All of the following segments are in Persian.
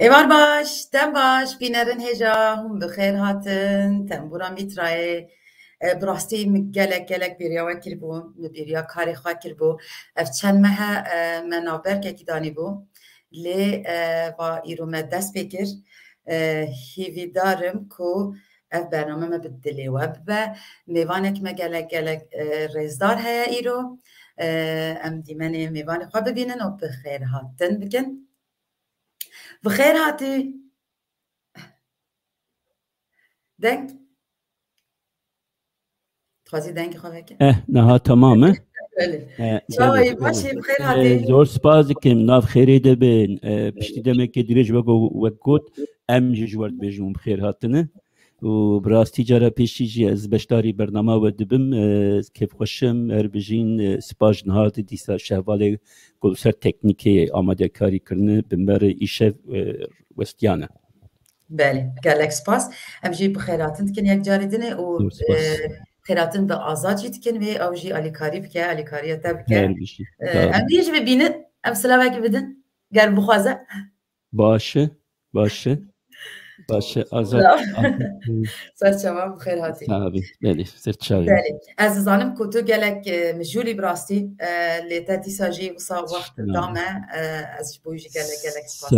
Evar baş, dem baş, binerin heja, hum bixêr hatin, tembûra mîtrayê, bi min gelek bêriya we kiribû, min bêriya karê xwe kiribû. Ev çend mehe me navberkekî danîbû, lê va îro me dest pê kir. Hîvîdarim ku ev bername me bi dilê we bibe. Mêvanek me gelek rêzdar heye îro. Em dîmenê mêvanê xwe bibînin û bixêr hatin bikin. بخير هاتي denk تخوازي denk خواهك نها تمامه شوي ماشي بخير هاتي زور سپاس دکم ناف خیری دبن پشتی دمک که دیرج وگوت ام جوارد بجوم بخیر هاتنه و براستی جارا پیشی از بشتاری برنامه و دبم کیف خوشم بجین سپاس نهاد دیسا شهواله گلسر تکنیکی آماده کاری کرنه بمبر ایشه وستیانه بله گلک سپاس ام جی بخیراتن کن یک جاری دنه و خیراتن به آزاد جیت کن و او جی الیکاری بکه الیکاریه تبکه ام دیج ببینن ام سلامه که بدن گر بخوازه باشه azad. Serçava bixêr hatî. Tabii, belê, serçavê. Belê. Ez dizanim ku tu gelek mijûlî bi rastî lê te dîsa jî wisa wext dame ez ji bo jî gelek spas.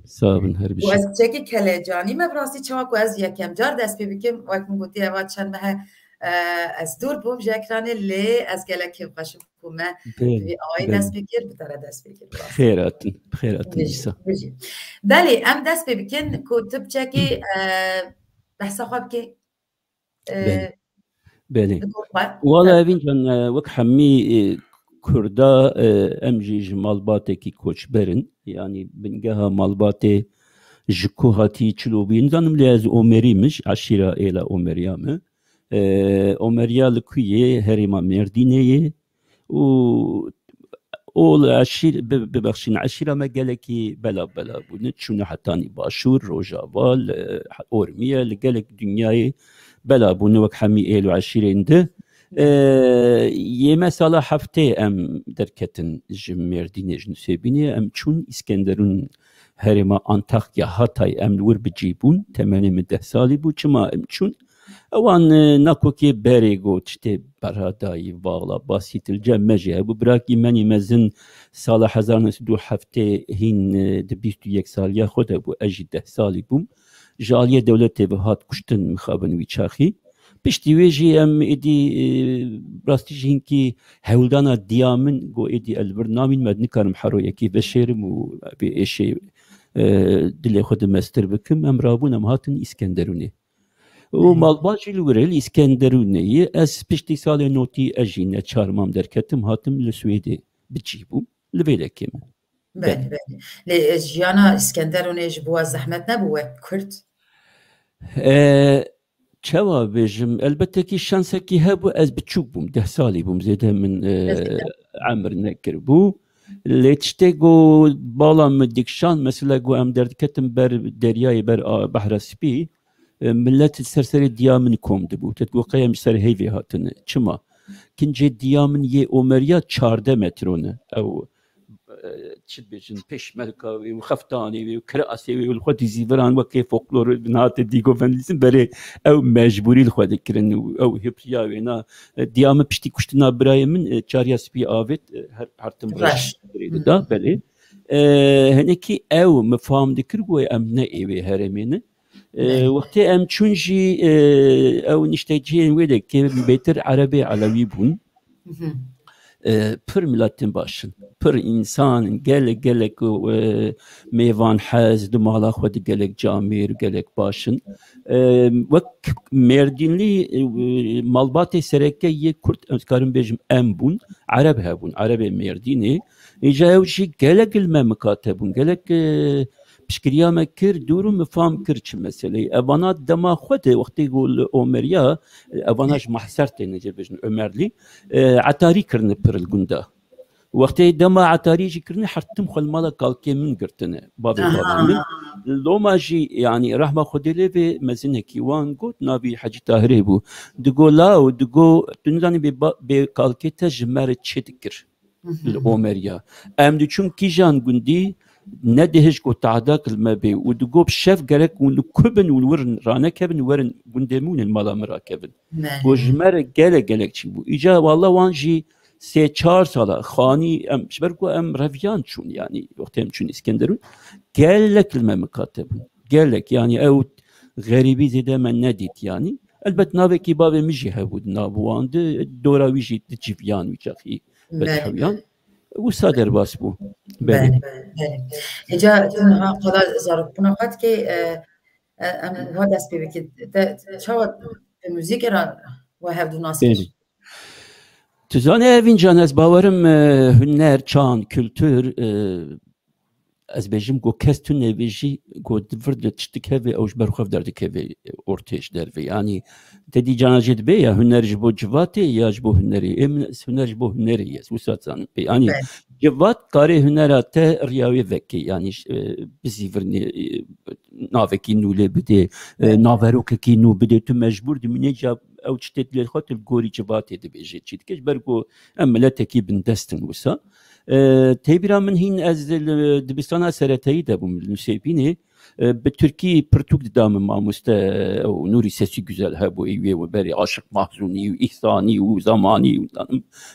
Sağ olun her bir şey. Ez çekî kelecanî me bi rastî çawa ku ez yekem car dest pê bikim wek min gotî eva çend mehe ez dûr bûm ji ekranê lê ez gelek kêfxweşim ku me vê awayî dest pê kir bi te re dest pê kir. Bixêr hatin dîsa. Belê em dest pê bikin ku tu biçekî behsa xwe bikî. Belê. Wala evîn can wek hemî Kurda em jî ji malbatekî koçberin yanî bingeha malbatê ji ku hatî çilobîn zanim lê ez Omerî miş eşîra êla Omeriya me Omeriya li ku yê herêma Mêrdînê yê û ol eşîr bibexşîn eşîra me gelekî bela bûne çûne hetanî başûr Rojava Ormiye li gelek dünyayê bela bûne wek hemî êl û eşîrên de yê me sala heftê em derketin ji Mêrdînê ji Nûsêbînê em çûn İskenderûn herêma Antakya Hatay em li wir bicîbûn temenê min 10 salî bû çima em çûn ewan nakokê berê got tiştê beradayî vaxla basîtil cem me jî hebû birakî menî mezin sala 1907 hîn di 21 saliya xwe de bû ez jî 10 salî bûm ji aliyê dewletê ve hat kuştin mixabin wî çaxî piştî wê jî em êdî rastî jî hinkî hewldana diya min got êdî ez li vir namîn me nikarim heroyekî veşêrim û vê êşê dilê xwe dimestir bikim em rabûn em hatin İskenderûnê û malbat jî li wir e li İskenderûneyê ez piştî salê notî ez jî neçar mam derketim hatim li Swêdê bicîbûm li vêlekê min. Belê. Lê jiyana İskenderûnê ji bo we zehmet nebû wek Kurd? Çawa bêjim elbettekî şansekî hebû ez biçûk bûm 10 salî bûm zêde min emir nekiribû lê tiştê got bala min dikşan mesela got em derdiketin ber deryayê ber behra spî millet serserê diya min kom dibû te got qeyem ji ser heyvê hatine çima kincê diya min yê Omeriya 14 metrone ew çi dibêjin pêşmerka wê û xeftanê wê û kirasê wê û li xwe dîzîviran wekê folklor hatê dîgovendîsin berê ew mecbûrî li xwe dikirin û ew hêpiya wê na diya min piştî kuştina birayê min çariya spî avêt hertim reş da belê hinekî ew me fam dikir got em neêvê herêmê wextê em çûn jî ew nişteciyên wê de kê bêtir erebê elewî bûn pir miletên başin pir însan gelek mêvan hez di mala xwe di gelek camêr gelek başin wek Mêrdînlî malbatê sereke yê Kurd ez karim bêjim em bûn ereb hebûn erebê Mêrdînê îja ew jî gelek ilme miqate bûn gelek piştgiriya me kir dûr û min fam kir çi meseleyê evana dema xwe de wextê got li Omeriya evana ji mehser tê necebêjin Ömerlî etarî kirine pir li gunda wextê dema etarî jî kirine hertim xwe li mala kalkê min girtine bavê min loma jî yanî rehma Xwedê lê vê mezinekî wan got navî Hecî Tahirê bû digot law digot tu nizanî bê kalkê te ji me re çê dikir li Omeriya em diçûn kîjan gundî ندهش کو تعداق المبي ودقوب شاف قالك ونكبن والورن رانا كبن ورن بندمون المالا مراكبن وجمر قالك شيبو إجا والله وانجي سه 4 سالا خاني ام شبركو ام رفيان شون يعني وقتهم شون اسكندرون قالك المكاتبون قالك يعني او غريبي زيدا من نديت يعني البت نابكي بابي مجي هبود نابواند دورا ويجي تجيفيان ويجاخي بتحويان وصادر باسبو بله اجا تنها قضا زارب بنا قد كي ام هذا سبيبك شو الموسيقى را وهاف دو ناسكش تزانه evin can ez bavarım hünner, çan, kültür ez bejim go kestun nevêjî go divir de tiştekevê ew ji ber xwe derdikeve ortêj derve yani tedî cana jê dibe ya hüner ji bo civatê ya ji bo hünerê êm hüner ji bo hünerê ye wisa zanim yani civat karê hünera te riyawê vekê yani bizîvirnê navekî nû lê bide naverokekî nû bide tu mecbûr dimînê ca ew tiştê dilê xwe tu gorî civatê dibêje çi dike ji ber ku em milletekî bindestin wisa تبرا من هين از دبستانا سرتاي دبم نسيبيني بالتركي برتوك دام ماموستا ونوري سيسي güzel ha bu evi ve beri aşık mahzuni ihsani و zamani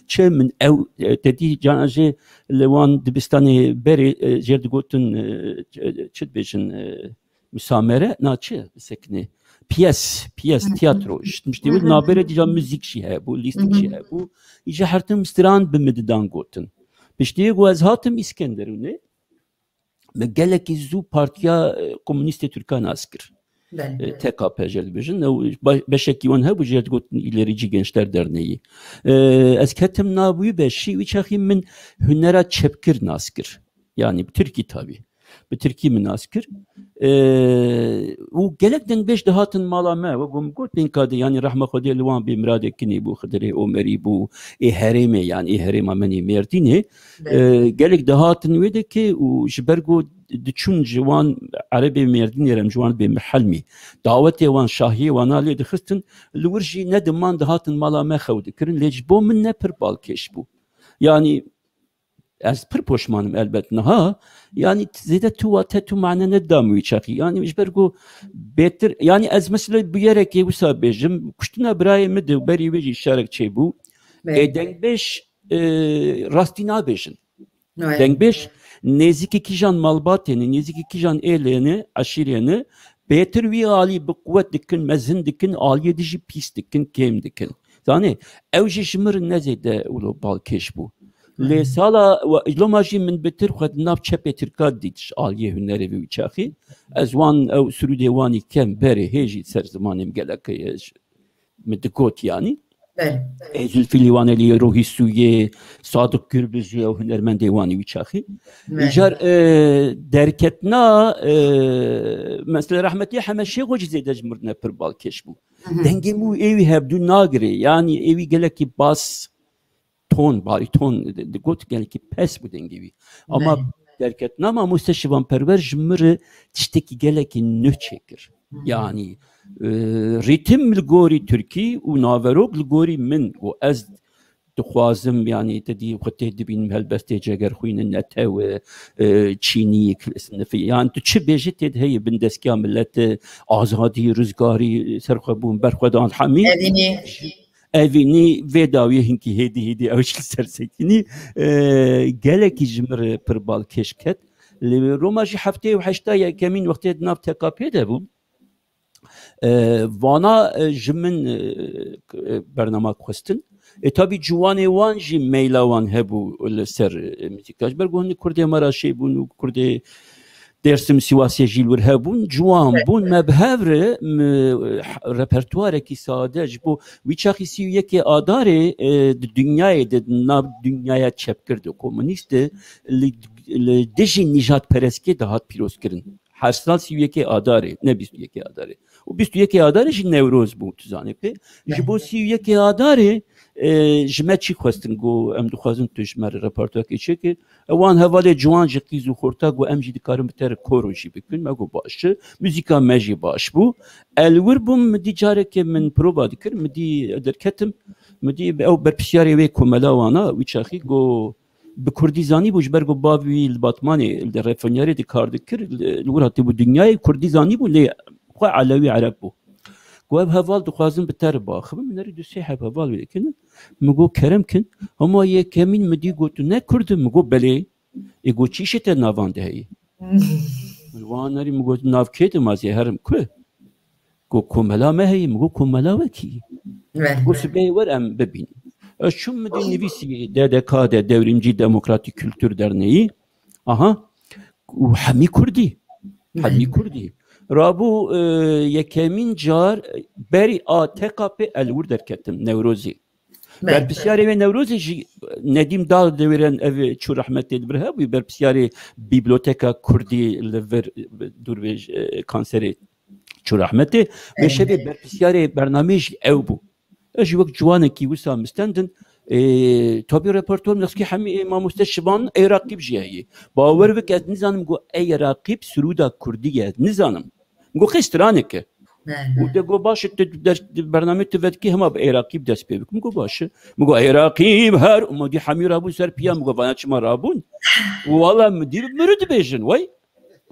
çe min ev dedi canaje levan dibistani beri jerdgotun çetbejin müsamere naçı sekne piyes tiyatro işte bu nabere diye müzik şey ha bu listik şey ha bu iyice hartım stran bimedidan gotun Piştiye goz hatım İskenderun'e geleki zu partiya komüniste Türkan askır. TKP jelbejin beşeki on ha bu jelgotun ilerici gençler derneği. Esketim nabuyu beşi viçahim min hünera çepkir naskır. Yani Türkiye tabi. Bir Türkiye min askır. O gelekten beş dehatın malame ve gumgot bin kadı yani rahme khodi lwan bi miradekini bu khadri Ömeri bu hereme yani herema meni merdini gelek dehatın ve de ki o jbergo دچون جوان عربي مردين يرم جوان بمحلمي دعوتي وان شاهي وان علي دخستن لورجي ندمان دهاتن مالا ما خود كرن لجبو من نبر بالكش بو يعني از پر پشمانم elbette ha yani zede tu tetu ma'na nedam wiçaki yani mecbergo beter yani az mesela bu yere ki bu sabejim kuştuna brayim de beri veji şarek çey bu dengbeş rastina bejin dengbeş nezik kijan malbateni nezik kijan eleni aşireni beter vi ali bu kuvvet dikin mezin dikin ali dici pis dikin kem dikin yani evji şımır nezede ulu balkeş bu لسالا و اجلوماجي من بتر خد ناب چپه ترکاد دیش آلیه هنری و چاخی از وان او سرودی وانی کم بره هیجی سر زمانیم گلک مدکوت yani Zülfü Livaneli, Ruhi Suye, Sadık Gürbüzü o hünermend devani viçahi. Jar derketna mesela rahmetli Hameşe goji zedej mırne per balkeş bu. Dengemu evi hebdu nagre yani evi geleki bas ton, bariton, got geleki pes bu dengevi. Ama derketna ama müsteşivan perver jmırı tişteki geleki nö çekir. Yani ritim الجوري تركي ونافروك الجوري من وأز دخوازم يعني تدي وقت دبين بهالبستة جاگر خوين النتا وتشيني في يعني تشبيجت هي بندس كاملة آزادي رزقاري سرخبون برخدان حمي evini vedaviye hinki hedi avşil sersekini geleki jmr perbal keşket Romaji haftaya ve haştaya kemin vakti nav TKP de bu vana jimin bernama kostin tabi cuvane wan ji meylawan hebu ser müzikaj bergoni kurde mara şey bunu kurde dersim Sivasya jilur hebun cuvan bun mebhevre repertuare ki sadece bu viçahisi yeki adare dünyaya de nav dünyaya çepkirdi komüniste le deji nijat pereske dahat piroskirin her sal siyeki adare ne biz yeki adare o biz yeki adare jin nevroz bu tuzanekte jibo siyeki adare jmeçi khostin go em dukhazin tujmer repertuar keçeki wan havale juan jiqiz u khortag و em jidikarim biter koroji bikün mago başı müzika meji baş bu elwir bum dicareke min prova dikir midi derketim midi ev berpişyari ve komela wana viçahi go بكردي زاني بوش برغو باوي الباطماني الرفنياري دي كاردكر الوراتي بو دنياي كردي زاني بو لي خو علوي عرب بو قواب هفال دخوازن بتربا خب من نريد سيحب هفال ولكن مگو كرم كن هما يكمين مدي قوتو نه كرد مگو بلي يقو چيشت ناوان ده هي الوان نري مگو ناو كيت مازي هرم كو قو كملا ما هي مگو كملا وكي قو سبي ور ام ببين شو مدي نفيسي DDK'de Devrimci Demokratik Kültür Derneği aha وحمي كردي حمي كردي رابو يكمين جار بري TKP الور دركتم نوروزي بربسياري ve نوروزي نديم دال deveren evi çu rahmet edibirha bu بربسياري biblioteka Kurdi lever dur ve kanseri çu rahmeti ve şebi بربسياري برنامج ev bu اجي وقت جوانكي وسام مستندن تابي ريبورتور نسكي حمي ما مستشبان اي راقب جاي باور وك نزانم جو اي راقب سرودا كرديه نزانم جو خسترانك وده جو باش برنامج تفدكي هما باي راقب داس بيك جو باش جو اي راقب هر وما دي حمير ابو سر بيام جو فاناتش مرابون والله مدير مرد بيجن واي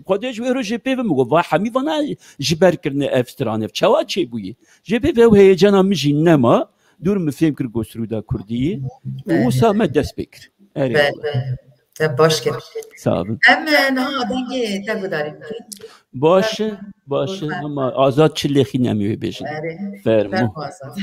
قداش ويرو جي بي مو با حمي فانا جبر كرنا افسترانه تشوا تشي بوي جي بي و هيجانا مجي نما دور مفهم كر جوسرودا كردي وسام داس بكر باش كده صعب اما ها دنگي تقدري باش اما آزاد چلخي نمیوي بيجن فرمو آزاد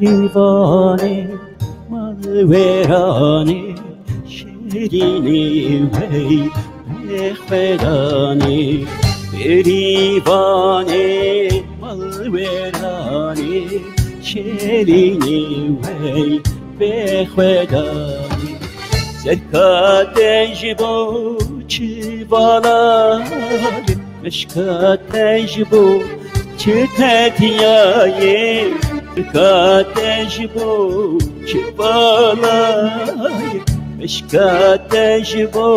Rivane malverane şerini vey behvedane Rivane malverane şerini vey behvedane Zerkaten jibo çivalar meşkaten jibo çitetiyaye Kateşbo çibalay Meşkateşbo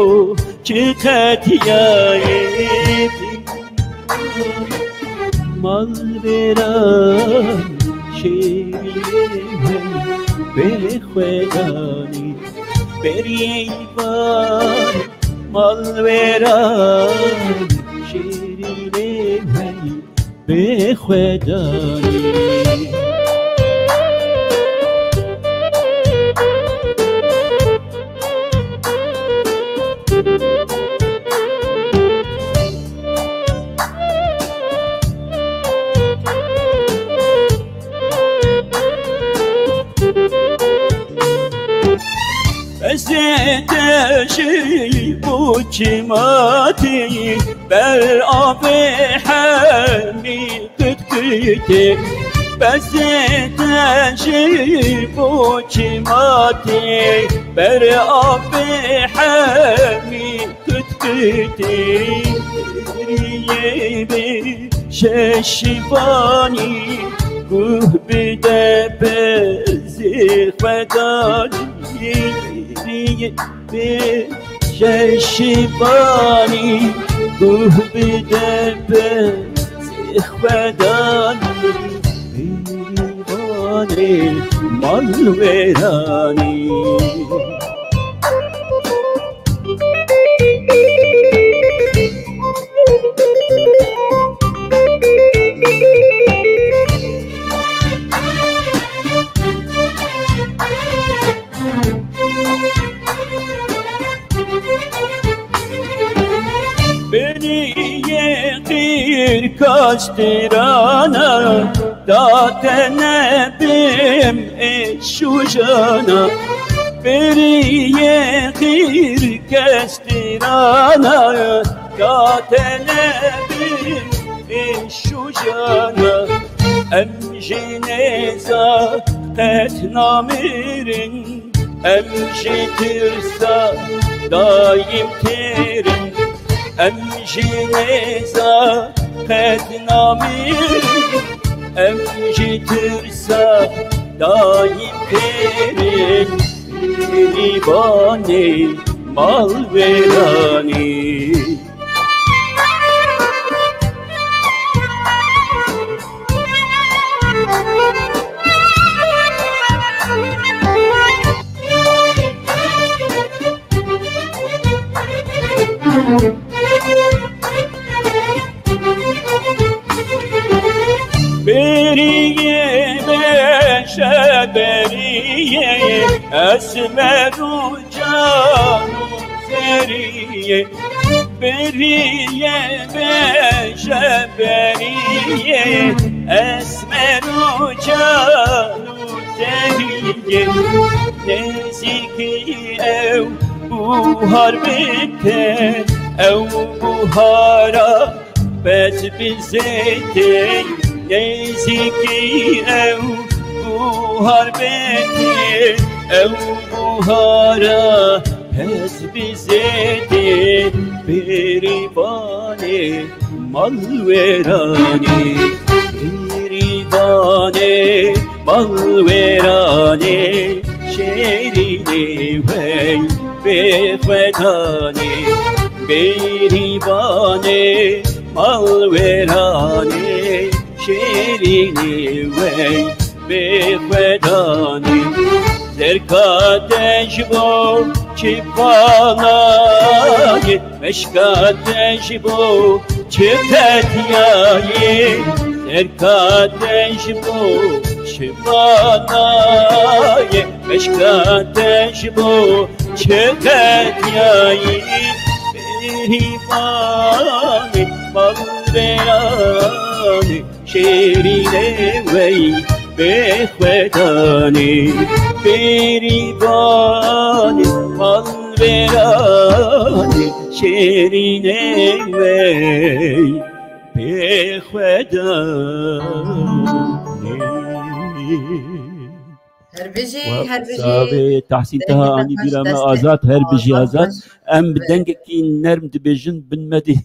çikatiyay Mal veran şehrime Behvedani Berivan Mal veran şehrime Behvedani Ezedeşi bu çimati Ber abi hemi kıtkıti Ezedeşi bu çimati Ber abi hemi kıtkıti Riyebi şeşibani Guhbide bezih vedani ششبانی گوه بیده به زخودانی بیوانی مالویرانی Kastirana datenebim şujana beriye gir kastirana datenebim şujana امجنزا قد نامرن امجی ترسا دایم ترن امجنزا قد نامرن امجی ترسا دایم ترن گریبانی مال ورانی بریه بشه بریه اسمر و جان و زریه بریه بشه بریه اسمر و جان و زریه نزیکی او buhar bitti ev buhara bet bizetti neziki ev buhar bitti ev buhara bet bizetti beribane mal verani beribane mal verani şerini wey بخوادانی بریبانی مالورانی شیرینی وی بخوادانی زرکاتش بو چپانایی مشکاتش بو چپتیایی زرکاتش بو چپانایی مشکاتش بو چقدر یایی بریبانی مالورانی شیرینه وی بخوادانی بریبانی مالورانی شیرینه وی بخوادانی هر بجي تحسين تها اني بلا ما ازات هر بجي ازات ام بدنك كي نرم دبجن بنمدي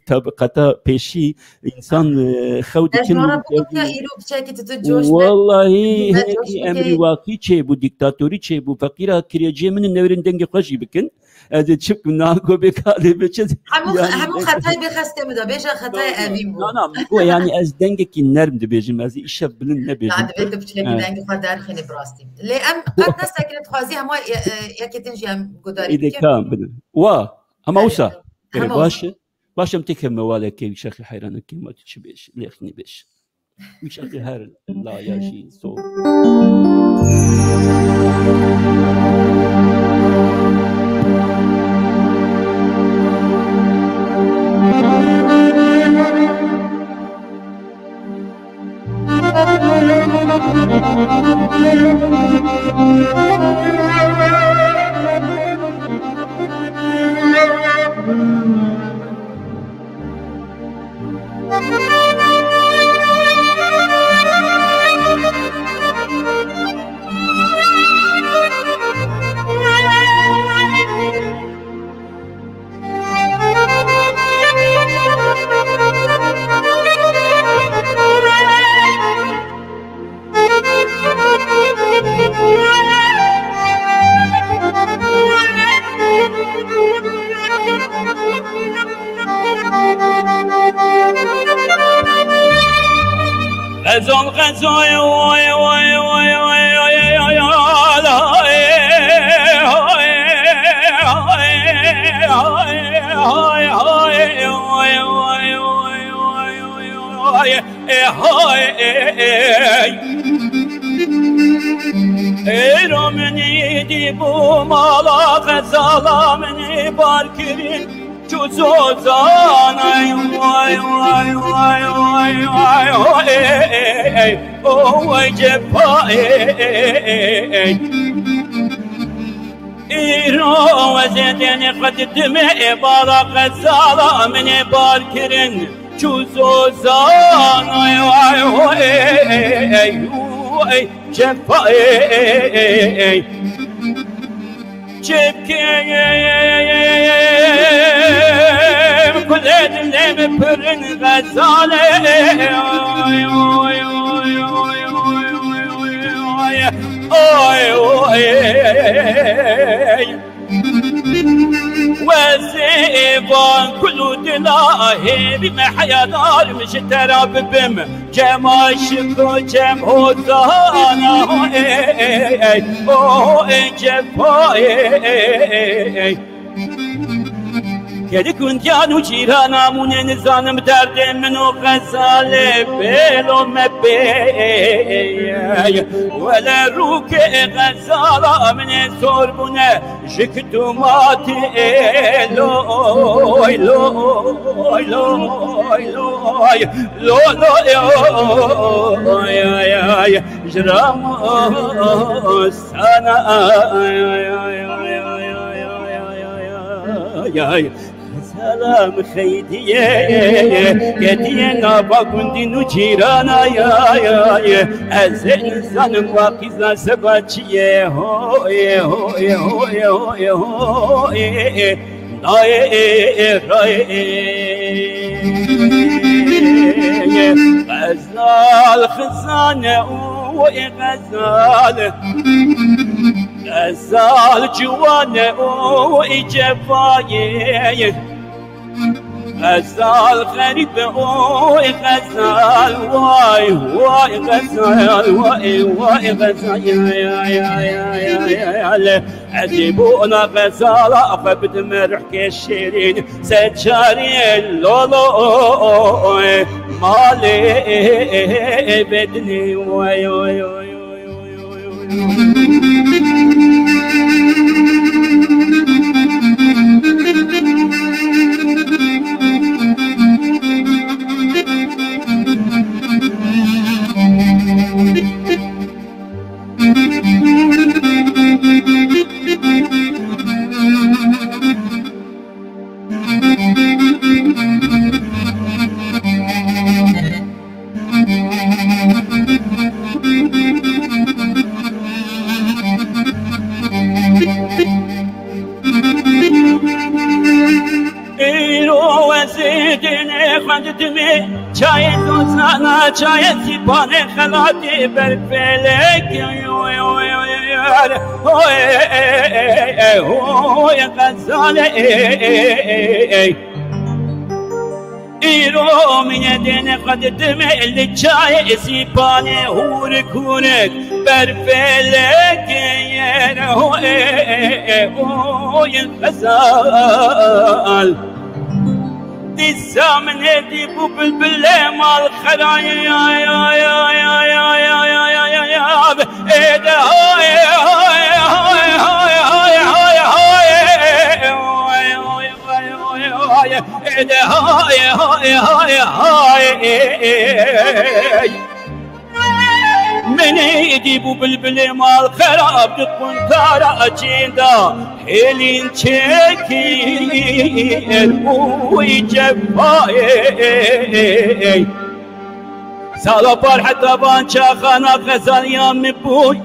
طبقتا بيشي انسان خود كن والله هيك امري واقعي چه بو ديكتاتوري چه بو فقيره كريجي من نورن دنگ خوشي بكن از چپ ناگو بکاله بچه همون خطای بخسته بوده بیشه خطای اویم بود نه میگو یعنی از دنگ کی نرم دبیجم از ایش بلند نبیجم نه دوید بچه دنگ خود در خیلی براستیم لی ام قد نستکرد خوازی همه یکی تنجی هم گداری ایده کام بده و اما اوسا باشم تکم مواله که شخی حیرانه که ما چی بیش لیخنی بیش شخی هر لایشی صوت غزوي وي وي وي Eromni di bu mala gazalamni barkirin Cuzozanay vay vay vay vay vay vay oh cefa İro vezedeni qaddime bala gazalamni barkirin جوزوزان جفای جبكيم كل دلم برن غزالة وزيبان كل دلاهي بمحيا دار مش تراب بم جما شكو جم هوزانا جفاي Geri kundyanu cirana munen zanım derdim no gazale belo mebey Vele ruke gazala mene sorbune jiktumati eloy loy loy loy loy loy jram sana سلام خيديه كديه نابا كندينو جيرانا يا ازن زنم واقيزا سباتشيه هوي هوي هوي هوي هوي راي راي غزال خزانه وغزال غزال جوانه وجفايه غزال غريب غزال واي واي غزال واي واي غزال يا عجبونا غزال أخبت مرح كشيرين سجاري اللولو مالي بدني واي واي واي چای دوزانا چای سیپان خلاتی بر فلک هوی غزال ایرو من دین قدم ال چای سیپان هور کونک بر فلک هوی غزال الزمن دي بلبل مال خلايا يا يا يا يا يا يا يا يا يا يا ايده هاي هاي هاي هاي هاي هاي ايده هاي هاي هاي هاي من ايدي بلبل مال خراب تكون تارا اجندا هلين تشكي ويجفاي سالا بار حتى بانشا خانا غزال يام بوي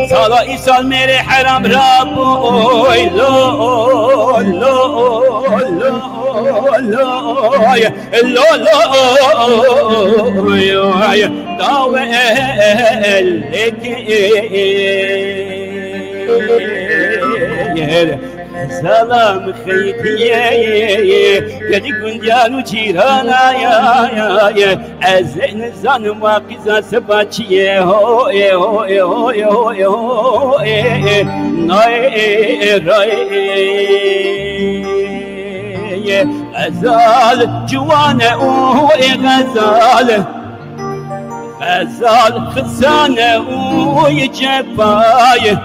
سالا إيسال ميري حرام رابوي لو لو لو لو لو لو داوي لك سلام خيتيه كدي كنجانو جيرانا يا ازن زان واقزا سباتشيه هو هو هو هو ناي راي غزال جوانا غزال غزال خزانه ويجفايه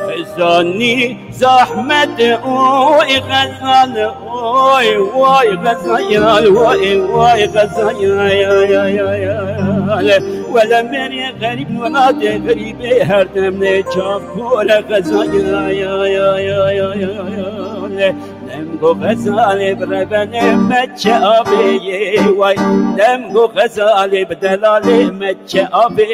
خزاني زحمة اوي غزال اوي واي غزال واي واي غزال يا ولا مري غريب ونادي غريب هر دم نجاف ولا غزال يا غزاله نمگو غزاله بربنه مچه آبی وای نمگو غزاله بدلاله مچه آبی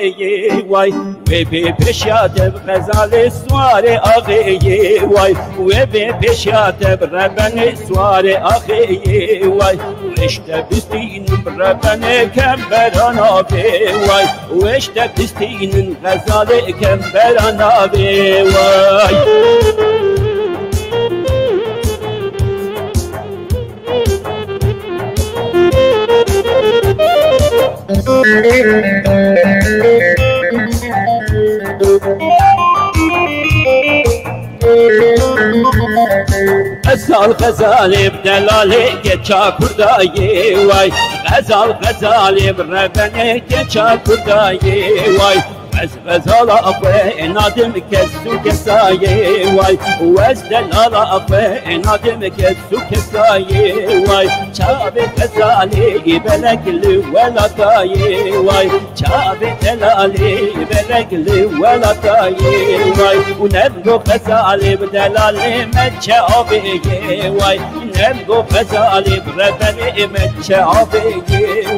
وای و به پیشاته غزاله سوار آخی وای و به پیشاته بربنه سوار آخی وای وشته بستین بربنه کمبران آبی وای وشته بستین غزاله کمبران آبی وای غزال غزالی بدلالی که چاکردایی وای غزال غزالی بربنه که چاکردایی وای غزال أبوي نادم كسو كساي واي وزدلال أبوي نادم كسو كساي واي شاب غزالي بلك ولا تاي واي شاب دلالي بلك ولا تاي واي ونبغو غزالي بدلالي متشا أبي واي نبغو غزالي بربني متشا أبي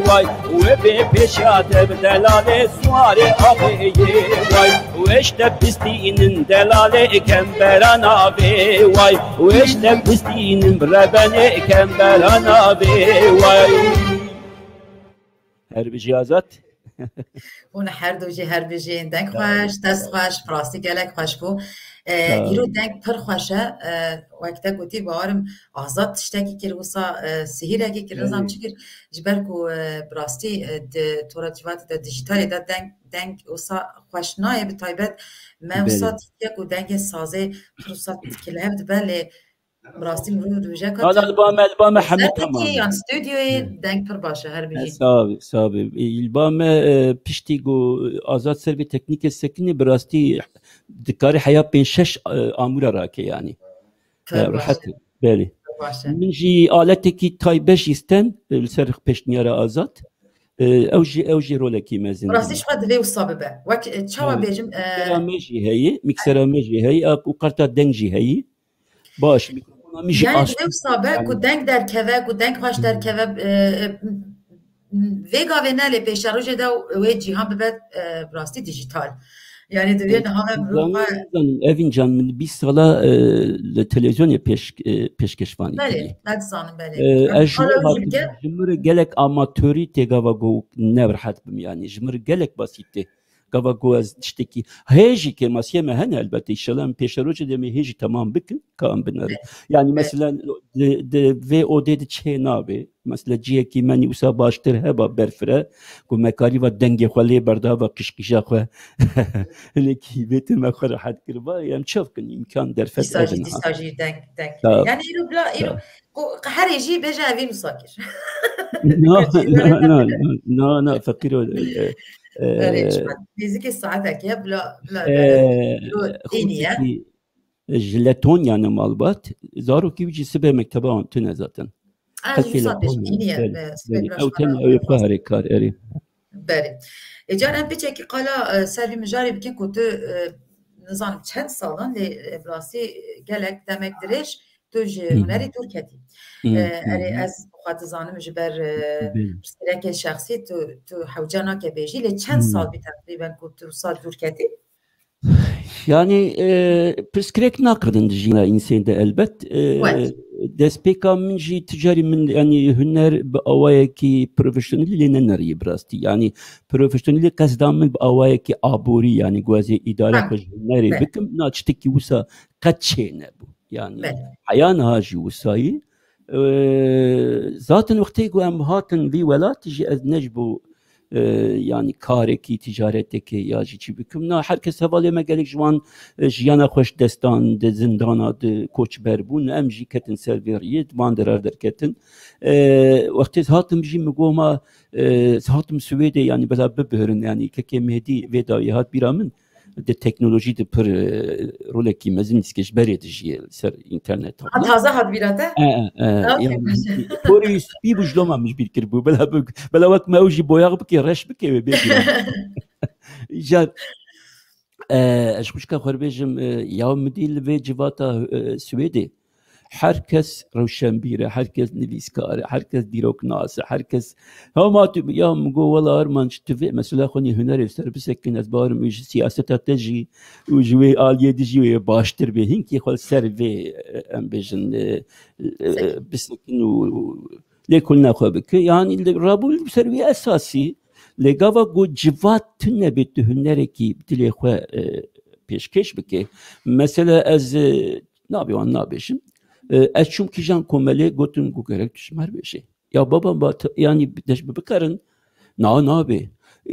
واي وبي بشات بدلالي سواري أبي وای وشته بستین دلاله کمبران آبی وای وشته بستین بربنه کمبران آبی وای هر بجی آزاد اون هر دو جی هر بجی دنگ خوش دست خوش فراستی گلک خوش بو ایرو دنگ پر خوشه وقتا گوتی بارم آزاد تشتکی کر وسا سهیره کی کر نظام چکر جبر کو براستی تورا جوات د دیجیتال د دنگ وسا خوش نای به تایبت من وسا یک و دنگ سازه فرصت کلاب دبل براستی مرو دوجه کات البام حمید تمام یا استودیو دنگ پر باشه هر بجی صابي البام پشتیگو آزاد سروی تکنیک سکنی براستی دکاری حیا بین شش آمورا راکه یعنی راحت بله من جی آلتی کی تایبش استن سرخ پشتنیار آزاد اوجي رولكي مازن راسيش قد لي وصابه وك تشوا بيجم ميجي هي ميكسر ميجي هي وقرطه دنجي هي باش مش يعني لي وصابه كدنگ در كذا كدنگ خوش در كذا ويغا وينالي بيشاروجه دا و جيهان ببد براستي ديجيتال يعني دوية نهاية بروحة evin can من 20 سالا التلفزيون پیشکشوانی بله ادزانم بله جمر گلک آماتوری تگاوا گو نبرحت بم يعني جمر گلک بسيطه گاوا گو از تشتكي هيجي که مسیه مهن البته شلم پیشروج دمی هيجي تمام بکن کام بنر يعني مثلا د في او دي چه نابه مثلا جیه کی منی وسا باشتر هبا برفره کو مکاری و دنگ خلی بردا و قشقشا خو لکی بیت ما خو راحت کربا یم چوف کن امکان در فتره دیساجی دنگ يعني يرو بلا يرو هر يجي بيجا في مساكر لا فكروا فيزيك ساعتك يا بلا جلاتون يعني مالبات زارو كي بيجي سبه مكتبه انتنا ذاتن او تن او يبقى هريكار اري بله اجار ام بيچي قالا سربي مجاري بكين كنت نظام چند سالان لبراسي گلك demek دريش توج هنري تركتي اري از خاطر زانم جبر سرك شخصي تو حوجانا كبيجي ل چند سال تقريبا كنت وصل تركتي يعني برسكريك ناقدن دجينا انسان ده البت دسبيكا من جي تجاري من يعني هنر بأوايكي بروفيشنالي لننري براستي يعني بروفيشنالي قصدام من بأوايكي آبوري يعني قوازي إدارة هنري بكم ناتشتكي وسا قد شيء نبو يعني حيان هاجي وساي ذاتن وقتي قوام هاتن في ولا تجي از نجبو يعني كاركي تجارتك يا جي بكم نا herkes havale me gelek jwan jiyana xoş destan de zindana de koçberbun em jî ketin serveriyet van derer derketin wextê hatim jî me goma hatim Swêdê yani bela bibêrin yani keke Mehdi vê dayê hat bîra min de teknolojî de pir rolekî mezin dîskeş berê dijî ser internet taze hat bîra te porî spî bujloma mij bîr kirbû bela wek me ew jî boyaq bike reş bike wê bêjî ja ez xwişka xwe bêjim ya midî li vê civata Swêdê herkes روشنبیره herkes نویسکاره herkes دیروکناسه herkes هما یا مگو ولا ارمانش تفي مثلا خوني هنر استر بسكن از بارم ويش سياسة تجي وجوي آلية دجي باشتر به هنكي خل سرفي ام بيجن بسكن لكلنا خبك يعني الرابول بسروي اساسي لقوا جو جوات تنبت هنركي بتلي خو پیشکش بکه مثلا از نابیوان نابیشم از چون کی جان کومله گوتن گو gerek düşmer beşe ya babam yani deş bekarin nabe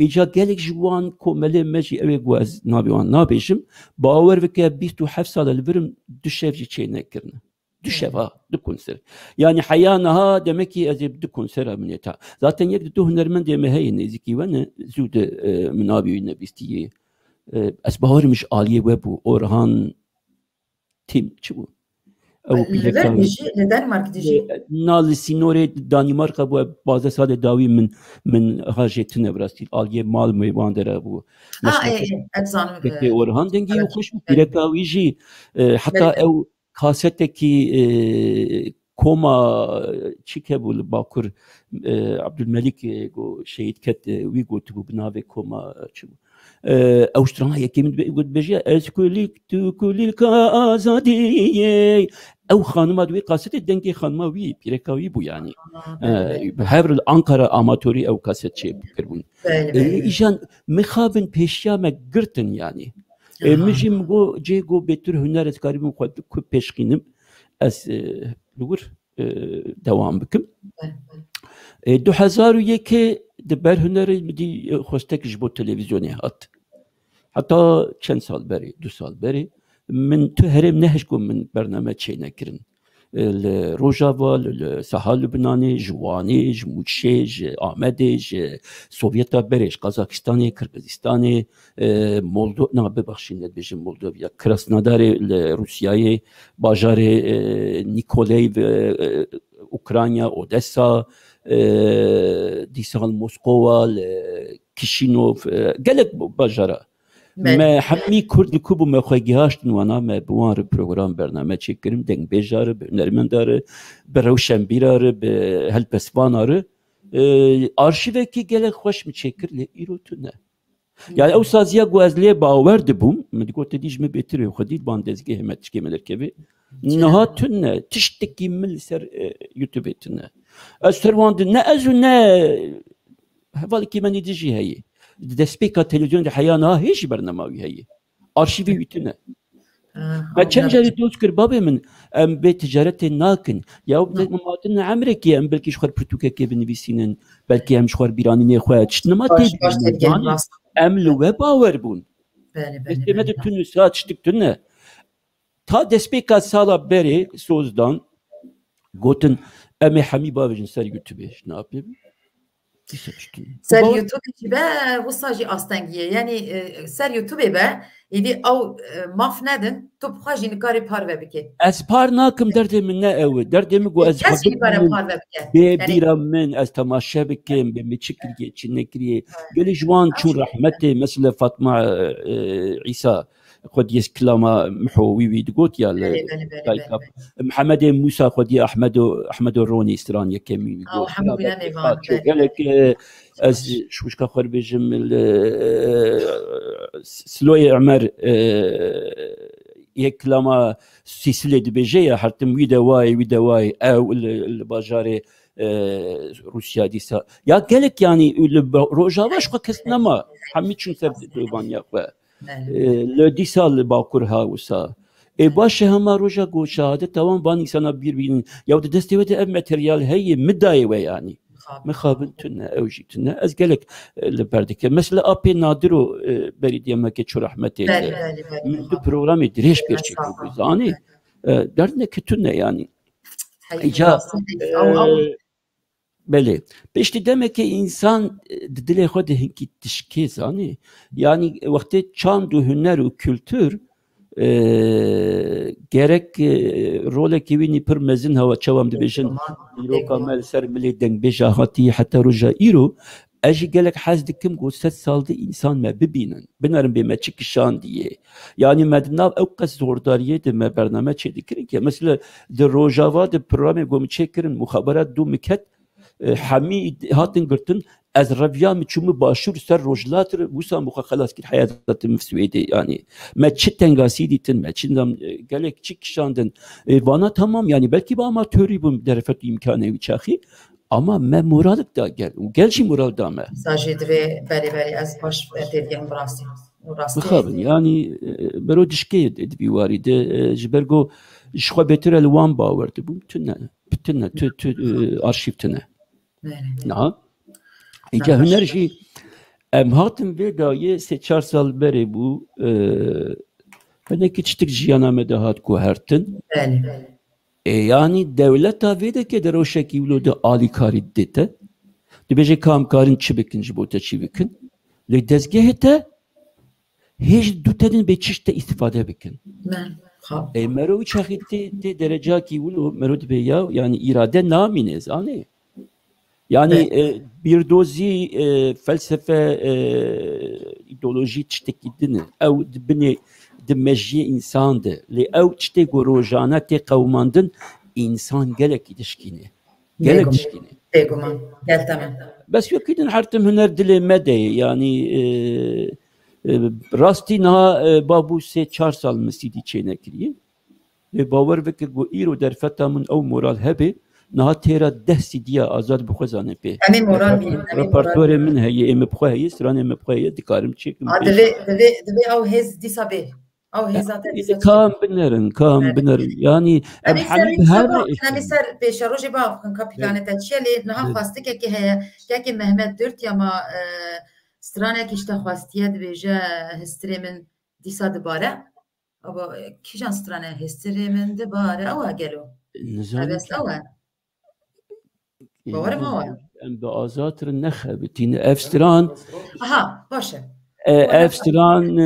ایجا gelek jwan کومله مجی eve gwaz nabیوان nabیشم باور veke 27 سال البرم düşevci çeyne kirne düşeva du konser yani hayanaha demek ki az du konser amniyeta zaten yek du hünermend deme hey neziki ve ne zude münabi nebistiye اسبهاري مش عالية وابو أورهان تيم شو أو الدنمارك ديجي نال سينوري دانمارك أبو بعض سال داوي من هاجتنا براستي عالية مال ميوان در أبو أتزانو كي أورهان دنجي وخش بيركاوي جي حتى أو كاسيتكي كوما تشيكابو الباكر عبد الملك جو شهيد كت ويجو تبو بنافي كوما شو أوستراليا كيمن بيقول بيجي أسكوليك تكوليك آزادي أو خانم دوي قصة الدنجي خانم وي بيركاوي بو يعني بحبر الأنقرة أماتوري أو قصة شيء بكربون إيجان مخابن بيشيا مقرتن يعني مجي مغو جيغو بيتر هنر اسكاريبون خود كو بيشقينم أس لور دوام بكم 2001 دبر هنری بدی خواسته که جبو تلویزیونی هات حتی چند سال بری 2 سال بری من تو هرم نهش کم من برنامه چی نکرن الروجاوا الساحل لبناني جواني جموتشي آمدي سوفيتا بريش قازاقستاني كرغيزستاني مولدو ببخشين بيجي مولدوفيا كراسنوداري روسياي باجاري نيكولايف اوكرانيا اوديسا دیسال موسکوا کشینوف گلک باجارا ما حمی کرد لکوب ما خواهیهاشت نوانا ما بوار پروگرام برنامه چی کریم دنگ بیجاره به نرمنداره به روشنبیراره به هلپسواناره آرشیوه کی گلک خوش می چکر لی ایرو تونه yani o sazıya gözlüğe bağverdi bu. Medikote dijme betiriyor. Xadil bandezge hemet çkemeler kevi. Naha tünne tişteki mil ser YouTube tünne. Servandı ne azu ne havali ki mani dici heyi. Despeka televizyonda hayana hiç barnamavi heyi. Arşivi ütüne. ما تشنجري تذكر بابي من ام بتجارة ناكن يا ابن مواطن عمرك ام بلكي شخور برتوكا كي بنفسينن بلكي ام شخور بيراني اخوات شنما تي ام لو باور بون بتمد تونس ساعات شتكتنا تا دسبيكا سالا بري سوزدان قوتن امي حمي بابجن سر يوتيوب ne yapayım سر يوتيوب به وصاجي استنگيه يعني سر يوتيوب به يدي او ماف ندن تو بخاجي نكاري بار بك از بار ناكم دردم نه او دردم گو از كسي بار بار بك بيرام من از تماشا بكم بمچكل چنكري قال جوان چون رحمته مثل فاطمه عيسى خود يس كلاما محوي ويدقوت يا محمد موسى خود يا احمد الروني استران يكمي او حمد بن نيفان قال لك از شوش كخر بجم سلوي عمر يكلاما سلسله دبجيه حتى ويدواي او الباجاري روسيا ديسا يا قال لك يعني روجاواش كسنما حميد شو سبب دوبان يا اخويا لديسال باكورها وسا باشه هما روجا گو شهادت توان بان انسانا بيربين يا د دستيوت اب ماتيريال هي مدايوه يعني مخابنتنا اوجيتنا از قالك لبردك مثلا ابي نادرو بريد يمك شو رحمتي من بروجرام دريش بيرچي زاني دردنا كتنا يعني ايجا بله پشتی دمه که انسان دل خود هنگی تشکی زانی yani وقتی چند و هنر و kültür gerek role kivini per mezin hava çavam dibêjin îro kamel ser milê deng bêja hatiye heta roja îro اجی گلک حز دکم گو 100 سال ده انسان ما ببینن بنرم به ما چی کشان دیه یعنی مدناو او قصد زورداریه ده ما برنامه چه دکرین که مثلا ده روژاوا ده پروگرام گوم چه کرن مخابرات دو مکت حمی هاتن گرتن از رویام چوم باشور سر روجلاتر وسا مخ خلاص کی حیاتات مفسویده yani ما چه تنگاسی دیتن ما چه دم گلک چی کشاندن وانا tamam yani belki bu amatörü bu derefet imkanı viçaxi ama me moralık da gel şi moral da me sajid ve beri az baş dediğim burası بخابن yani برو dişke edbi varide jibergo şwa beter elwan bawerdi bu bütün arşivtine ne İca hünerji em hatim ve daye 4 sal beri bu bana küçük jiyana hat ku hertin yani devlet avede ke der o şekilde de alikari dete de beje kamkarın çibekinci bota çibekin le dezgehete hiç dutedin beçişte istifade bikin mero çahitti de derece ki ulu mero be ya yani irade naminiz ani yani bir dozi felsefe ideoloji çtekidini ev bini demeci insandı le ev çte gorojana te kavmandın insan gelek ilişkini gelek ilişkini beguman gel tamam bes yok idin hartım hüner dilemede yani rastina babu se 4 sal mesidi çene kiriye le bawer vekir go iro derfetamun ev moral hebe نها تیرا 10 سیدیا آزاد بخوزانه پی. همین مورال بیم. رپارتور من هیه ام بخوایی سران ام بخوایی دیکارم چیکم. دوی او هز دیسابه. او هزاته دیسابه. کام بنرن یعنی ام حبیب هر. نمیسر پیشروجی با کاپیتان تچیلی نها خواسته که هی که محمد درت یا ما سرانه کشته خواستیه دویجه هستریمن دیساد باره. اما کیجان سرانه هستریمن دباره او اگلو. نزار. باورم هوا ام به آزاتر نخبتین افستران aha باشه افستران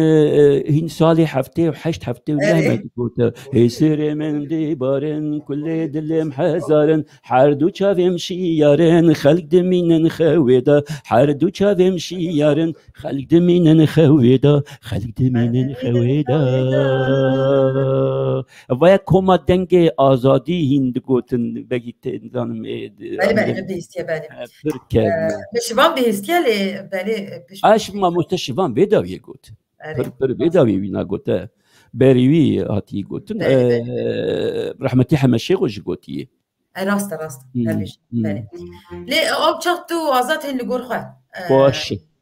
هین سالی هفته و 8 هفته و نهمت گوته هسر من دیبارن کل دلم هزارن هر دو چاویم شیارن خلق دمینن خویدا هر دو چاویم شیارن خلق دمینن خویدا خلق دمینن خویدا و یک کما دنگ آزادی هند گوتن بگیت دانم بله بیستیه بله مشوان بیستیه بله اش ما مستشفان بداوی گوت پر بداوی وینا گوته بریوی هاتی گوتن رحمتی حمشی گوش گوتی راست بله لی آب چاختو آزاد هن لگور خواه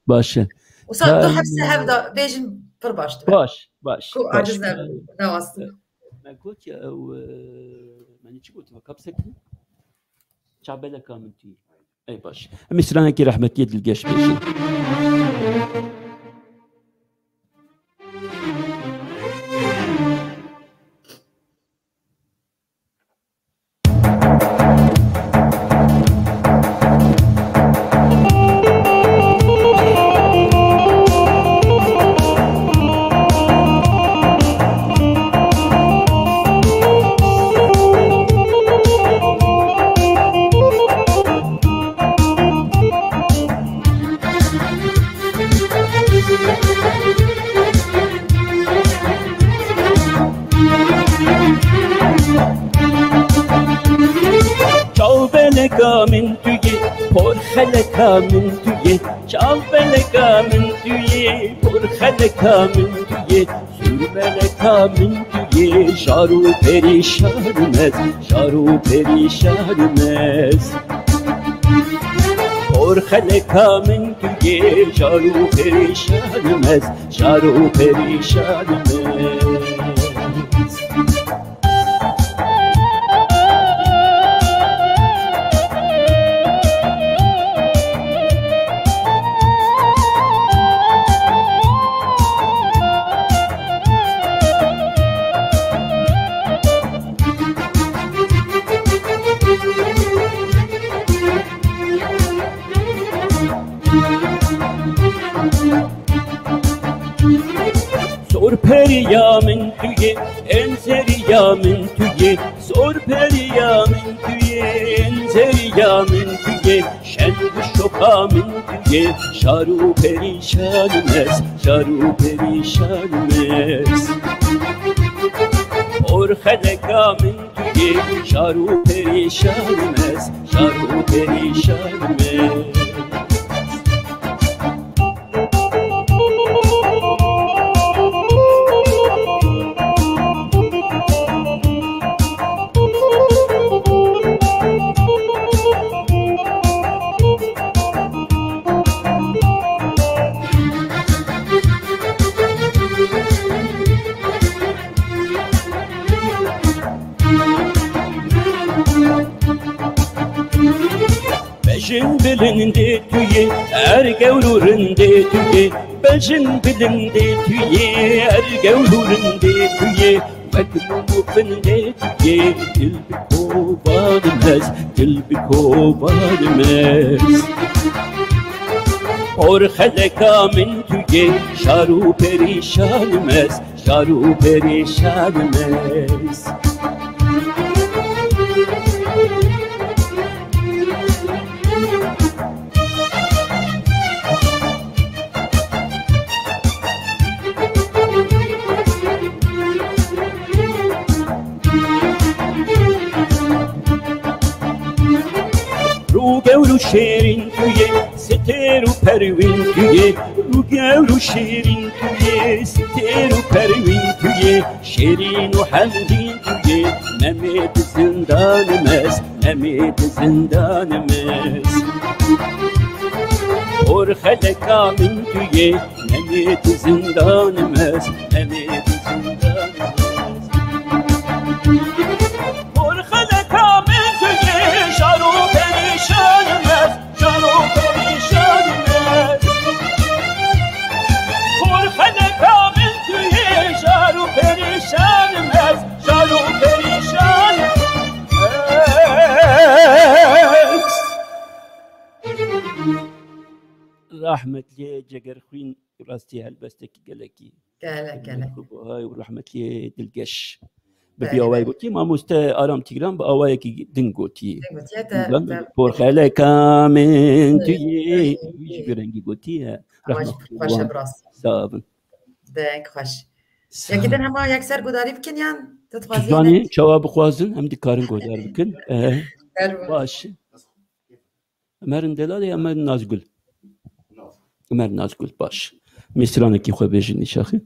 باشه وصاد دو حبسه هفدا بیجن پر باشت باش کو عجز نواست ما قلت يا او ماني چی گوت وكبسك شعبله كامنتي اي باش مسرانه کی رحمتي دلگش بشي من توی پر خلکا من توی چاو بلکا من توی پر خلکا من توی سور بلکا من توی شارو پریشانمز پر خلکا من توی شارو پریشانمز Periya min tuye, enzeriya min tuye, sor periya min tuye, enzeriya min tuye. من شوخا من توی شارو پریشانم است شارو پریشانم است اور خلقا من توی شارو پریشانم است شارو پریشانم است Bejin bilinde tüye, er gevlurinde tüye. Bejin bilinde tüye, er gevlurinde tüye. Vekmumufinde tüye, dil bir kovanımız, dil bir kovanımız. Or haleka min tüye, şaru perişanımız, şaru perişanımız. رو گورو شیرین توی ستر و پروین توی رو گورو شیرین توی ستر و پروین توی شیرین و حمدین توی نمید زندانمز نمید زندانمز اور خلقا من توی نمید زندانمز نمید زندانمز اور خلقا من توی شارو perişanımız, şarı perişanımız. Korkana kamil tüye, şarı perişanımız, şarı perişanımız. Rahmetli Cegerxuyn rastı helbesteki geleki. Gelek. Rahmetli Dilgeş. ببی آوای گویی ما مست آرام تیگران با آوایی کی دن گویی. پرخاله کامن تویی جبرانگی گوییه. خوش براس. سابن. دنگ خوش. یکیدن هم یکسر گوداری بکن یان تتوازی. جوانی جواب خوازن هم دیکارن گودار بکن. باش. امرن دلال یا امرن نازگل. امرن نازگل باش. میسرانه کی خواه بیشینی شاخی.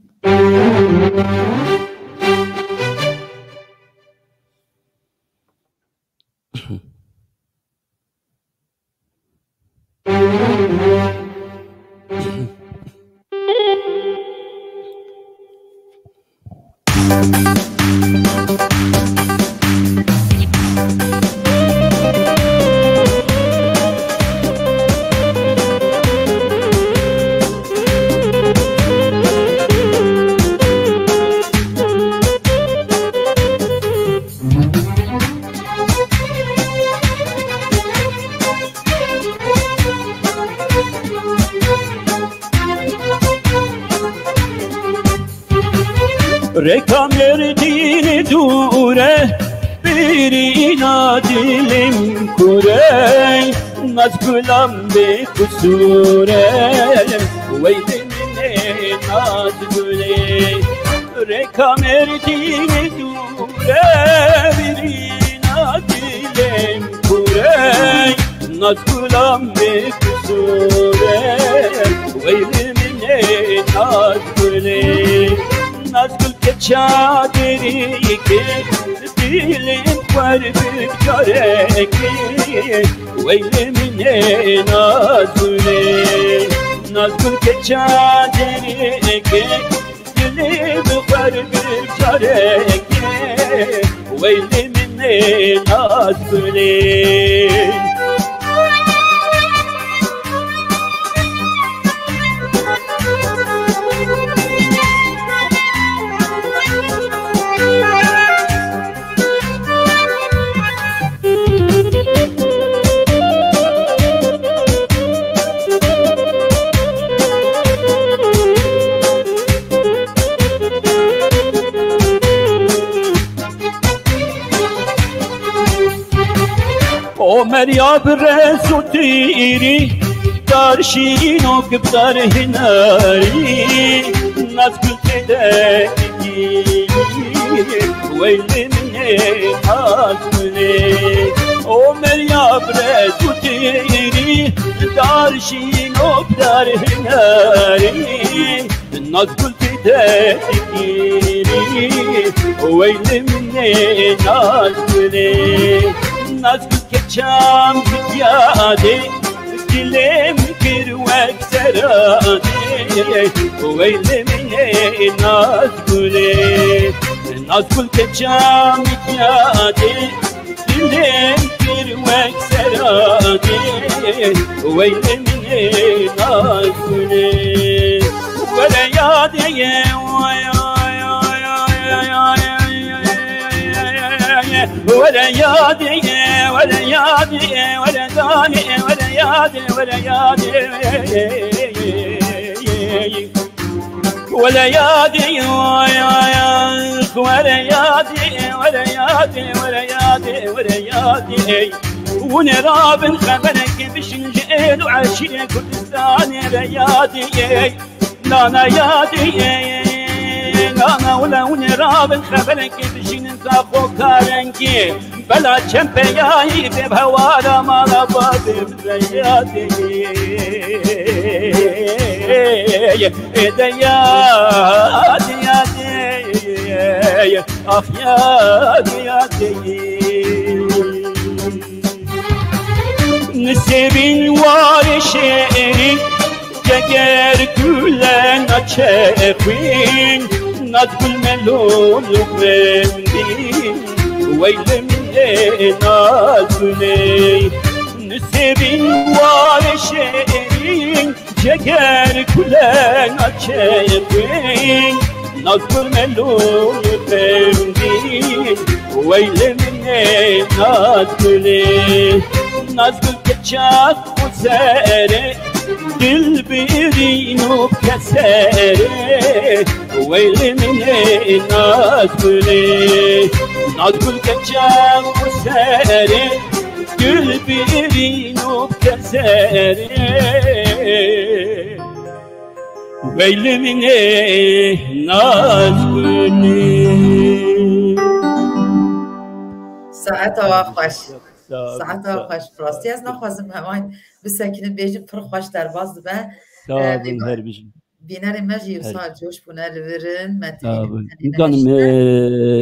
Rekam yerdini dure birina dilim kure nazgulam be kusure veydemine nazgule rekam yerdini dure birina dilim kure nazgulam be kusure veydemine nazgule nazgul ke çadiri ki dilim var bir çare ki veylemine nazgul ke çadiri ki dilim var bir çare ki veylemine nazgule ومريا برسوتيري دار شيرين وكبدار هناري الناس كل تداكي ويل مني حاسمني ومريا برسوتيري دار شيرين وكبدار هناري الناس كل تداكي ويل مني حاسمني الناس كل كشام بديادي دلم كروك سرادي ويل مني ناس كلي الناس كل كشام بديادي دلم كروك سرادي ويل مني ناس كلي ولا يادي ولا يادي ولا يادي ولا داني ولا يادي ولا يادي ولا يادي ولا يادي ولا يادي ولا يادي ولا يادي ونراب خبرك بشنجيل وعشيك كردستان ريادي لانا يادي انا ولا ونراب خبرك بشين انتاقو كارنكي بلا چمپياي بهوالا مالا بادي بزيادي يادي يادي اخ يادي نسبين وارشيري جگر گلن اچفين نادكل ملول وبندين ويل مني نادكلي نسبين وارشين جگر گلن اچفين نادكل ملول وبندين ويل مني نادكلي نادكل كچاك وزاري دل برينو بكساري ويل مني نادكلي نادكل كچاك وزاري دل برينو بكساري ويل مني نادكلي ساعتها خوش ساعتها خوش فراستی از نخوازم همان بسکنید بیشتر پر خوش در باز به تابن هر بیشتر بینر مجی و سال جوش بونه لورن تابن میگم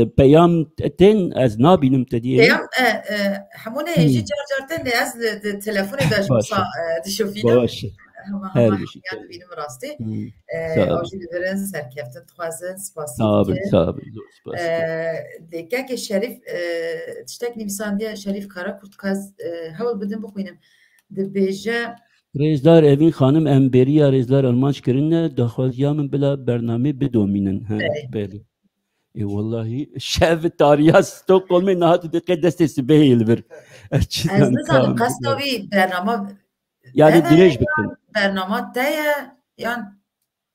پیام تن از نبینم تدیه پیام همونه هیچی جارتن از تلفن داشت مسا دشوفیدم باشه هر بیشتر یاد بینم راستی آجی لورن سرکفتن خوازن سپاسی تابن دیگه که شریف تشتک نویسنده شریف کارا کرد که از حال بدم بخوینم دبیجه رئیسدار اوین خانم امبریا رئیسدار آلمانش کرنه دخوازیامن بلا برنامه بدومینن بله ای والله شف تاریخ استکهلم نهاد دقیق دستسی بهیل بر از نظام قصدی برنامه یعنی دیرش بکن برنامه تایه یان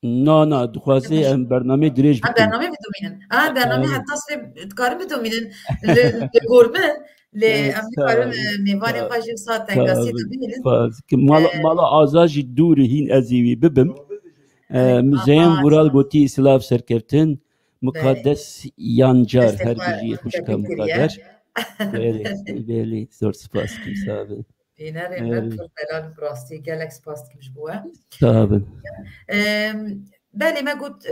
نه دخوازی برنامه دیرش بکن برنامه بدومینن برنامه حتی اصلا کارم بدومینن لگرمن لأمريكا ميواني قاجي وصات تنقاسي تبينن مالا آزاجی دوری هین ازیوی ببم مزیم ورال گوتی اسلاف سرکفتن مقدس یانجار هر بیجی خوشکا مقدر بله زور سپاس کم سابه بیناره من فرملان براستی گلک سپاس کمش بوه سابه بله ما قلت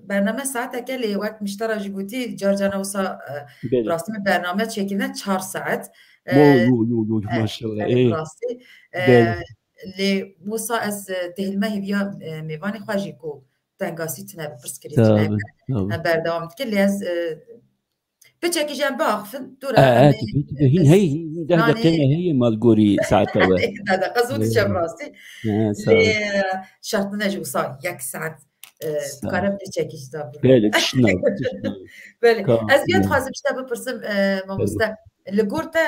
برنامه ساعته که لی وقت مشترک گویی جارجانا وسا براستی برنامه چکیدن 4 ساعت ماشاءالله براستی لی وسا از تهلمه هیویا میوانی خواهی کو تنگاسی تنه برسکری تنه بردام که لی از بچکی جنب آخفن دوره هین هی ده دقیقه هی مالگوری ساعته و ده قصودی چه براستی لی شرط نجی وسا 1 ساعت کارم بچکیش دابور بله تشنو بله از بیاد خوازم شده بپرسم ماموسته لگورتا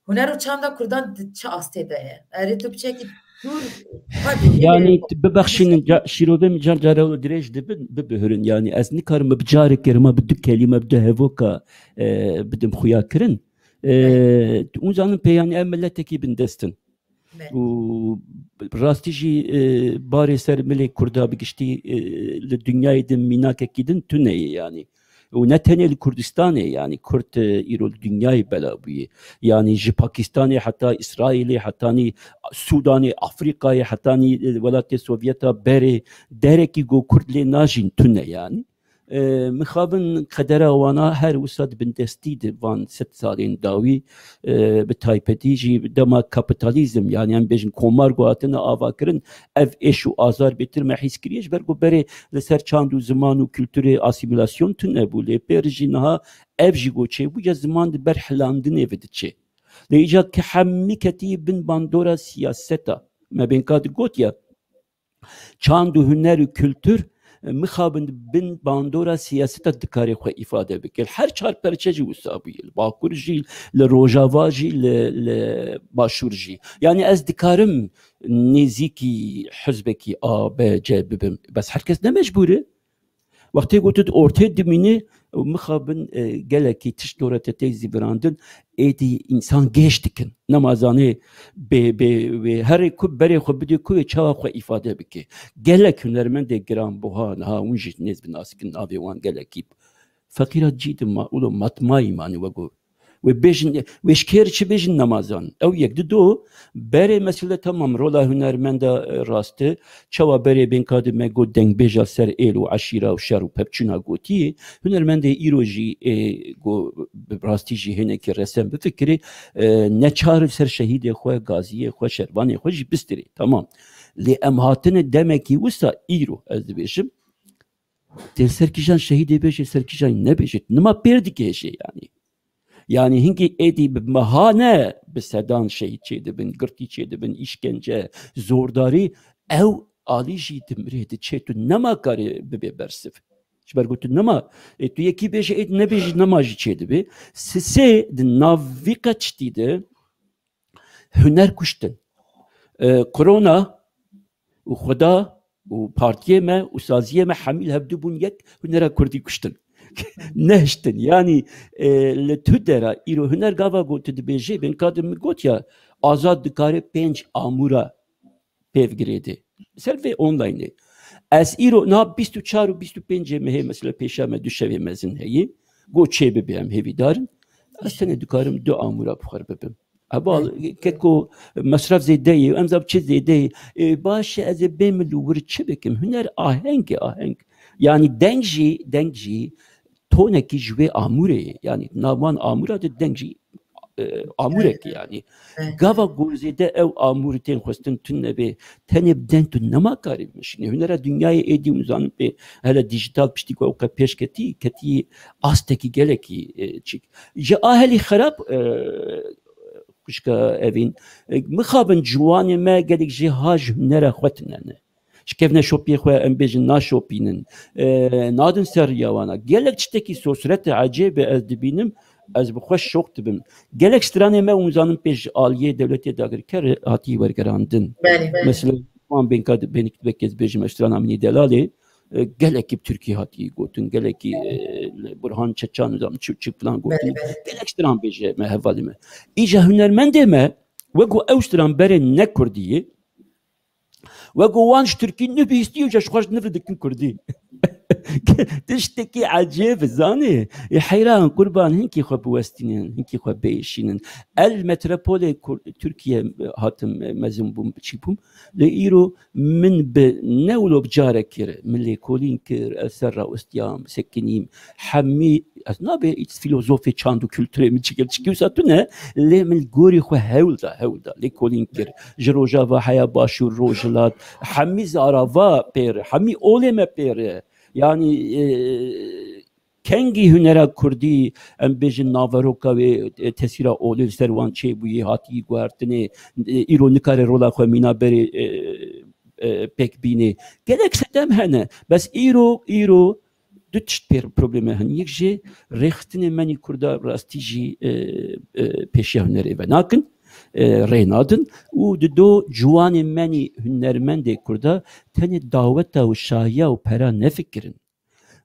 هنر و چند کردان چه آسته دایه اری تو بچکی دور yani bebakşinin şirobem jarjara direj de bebehrin yani az nikarım bjarek kerma bidük kelime bde hevoka bidim xuya kirin اونزانن پیانی ملتکی بندستن و راستی جی باری سر ملی کردا بگشتی لدنیای دم میناک کیدن تونه yani و نه تنه کردستان yani کرد ایرو دنیای بلابیه yani جی پاکستانی حتی اسرائیلی حتی سودانی افریقای حتی ولایت سوویتا بره درکی گو کرد لی ناجین تونه yani مخابن قدره وانا هر وسط بندستی وان 6 سالین داوی به تایپتی جی دما کاپیتالیزم yani ام بجن کومار گواتن آواکرن اف ایشو آزار بیتر محیس کریش برگو بره لسر چاندو زمان و کلتور آسیمیلاسیون تن بوله پرجی نها اف جی گوچه بو یا زمان بر حلاندن ایوید چه لیجا که حمی کتی بن باندورا سیاستا ما بین کاد گوت یا چاندو هنر و کلتور مخابن بن باندورا سیاستا دکاری خو ifade بکل هر چهار پرچه جی وسابی باکور جی لروجاوا جی لباشور جی yani از دکارم نزیکی حزبکی آ ب ج ببم بس herkes ne mecburi وقتی گوتد ortaya dimini مخابن geleki tiştorete teyzi brandın edi insan geçtikin namazane be her kubere xubdi ku çava xu ifade biki gelek hünermen de gram buhan ha unjit nezbin askin abi wan gelekip fakira cidim ma ulo matmay mani vago ve bejin ve şkerçi bejin namazan ev yekdi do bere mesele tamam rola hünermende rastı çava bere ben kadime go deng beja ser elu aşira u şeru pepçuna goti hünermende iroji go rastiji heneki resem be fikri ne çarif ser şehide xwe gaziye xwe şervanê xwe jî bistiri tamam li em hatine demekî wisa îro ez dibêjim tê serkîjan şehîdê bêje serkîjan nebêje nima pêr dike hêşê yani hinki edi mahane be sedan şehit çedibin girtî çedibin işkence zordari ev ali jî dimrêdi çêtu nema karê bibe bersif ji ber gotin nema tu yekî bêje ed nebêjî nema jî çêdibe sê di navî qeçtî de hüner kuştin korona û xweda û partiyê me û saziyê me hemîl hevdû bûn yek hünera kurdî kuştin nehştin yani li tu dera îro huner gava got dibêje ben kadim got ya azad dikare 5 amûra pêvgirêdê selvê online ez îro na 24 û 25 me hê mesela pêşa me du şevê mezin heye got çê bibe em hêvî darin ez tenê dikarim 2 amûra bixwe bibim Abal keko masraf zêdeyê em zav çi zêdeyê baş ez ê bê min û wir çi bikim huner aheng yani deng jî toneki ji wê amûrê yani navan amûra de deng jî amûrek yani gava gozêde ew amûrê tên xwestin tune bê tenê bi deng tu nema karî mişînî hunera dünyayê êdî û zanin pê hele dijital piştî ku ew pêş ketî astekî gelekî çîk ji ahelî xerab kuşka evîn mixabin ciwanê me gelek jî ha ji hunera xwe tinene şkevne şopiyê xwe em bêjin naşopînin nadin ser yawana gelek tiştekî sosretê ecêbê ez dibînim ez bi xwe şok dibim gelek stranê me û zanin pêj aliyê devletê dagirker hatî wergerandin mesela wan bên ka benîk vekez bêjim strana minî delalê gelekî Türkiye hatî gotin gelekî Burhan Çeçan zam çik falan gotin gelek stran bêje me hevalî me îja hunermendê me wekû ew stran berê ne Kurdiyê wekû wan ji Tirkî nibîstiye ji xwe ji nivê dikin Kurdî tiştekî ecêb zanî heyran qurban hinkî xwe biwestînin hinkî xwe bêşînin el metropolê Tirkiye hatim mezin bûm çî bûm li îro min bi newlo bicarek kir min lêkolîn kir ez ser rawestiyam sekinîm hemî ez nabê filozofê çand û külturê min çîkil wisa tu ne lê min gorî xwe hewil da lêkolîn kir ji rojava heya başûr rojhilat hemî zarava pêr hemî olê me pêr yani kengî hunera Kurdî em bêjin naveroka ve tesîra olê ser wan çêbûyê hatî guhertinê îro nikare rola xwe mîna berê pêk bînê gelek sedem hene bes îro du tişt probleme hene yek jê rêxistinê menî Kurda rastî jî pêşiya hunerê ve nakin rênadin û di do ciwanê menî hunermendê Kurda tenê daweta û şahiya û pera nefikirin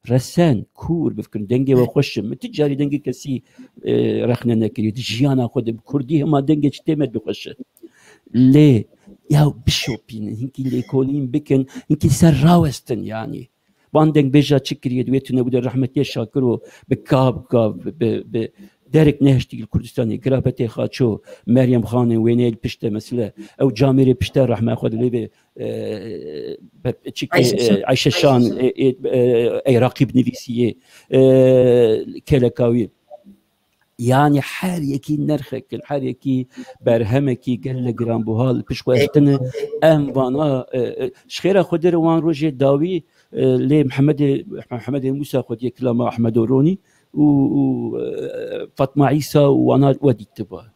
رسان كور بفكر دنجي وخش متجاري دنجي كسي رخنا نكري جيانا خود بكردي هما دنجي تمد بخش ليه يا بشوبين هنكي ليكولين بكن هنكي سراوستن يعني باندنج بيجا تشكري دويتنا ودر رحمتي شاكرو بكاب دارك نهشتي الكردستاني قرابتي خاتشو مريم خاني وينيل بشته مثلا او جاميري بشته رحمه خود لي عايشه شان عراقي بنفيسيه كلكاوي يعني حاليكي نرخك الحاليكي برهمكي قال جرام بوهال بشواشتنا ام وانا شخيره خدر وان روجي داوي لي محمد موسى خد يكلم احمد وروني وفاطمه عيسى وانا ودي تبا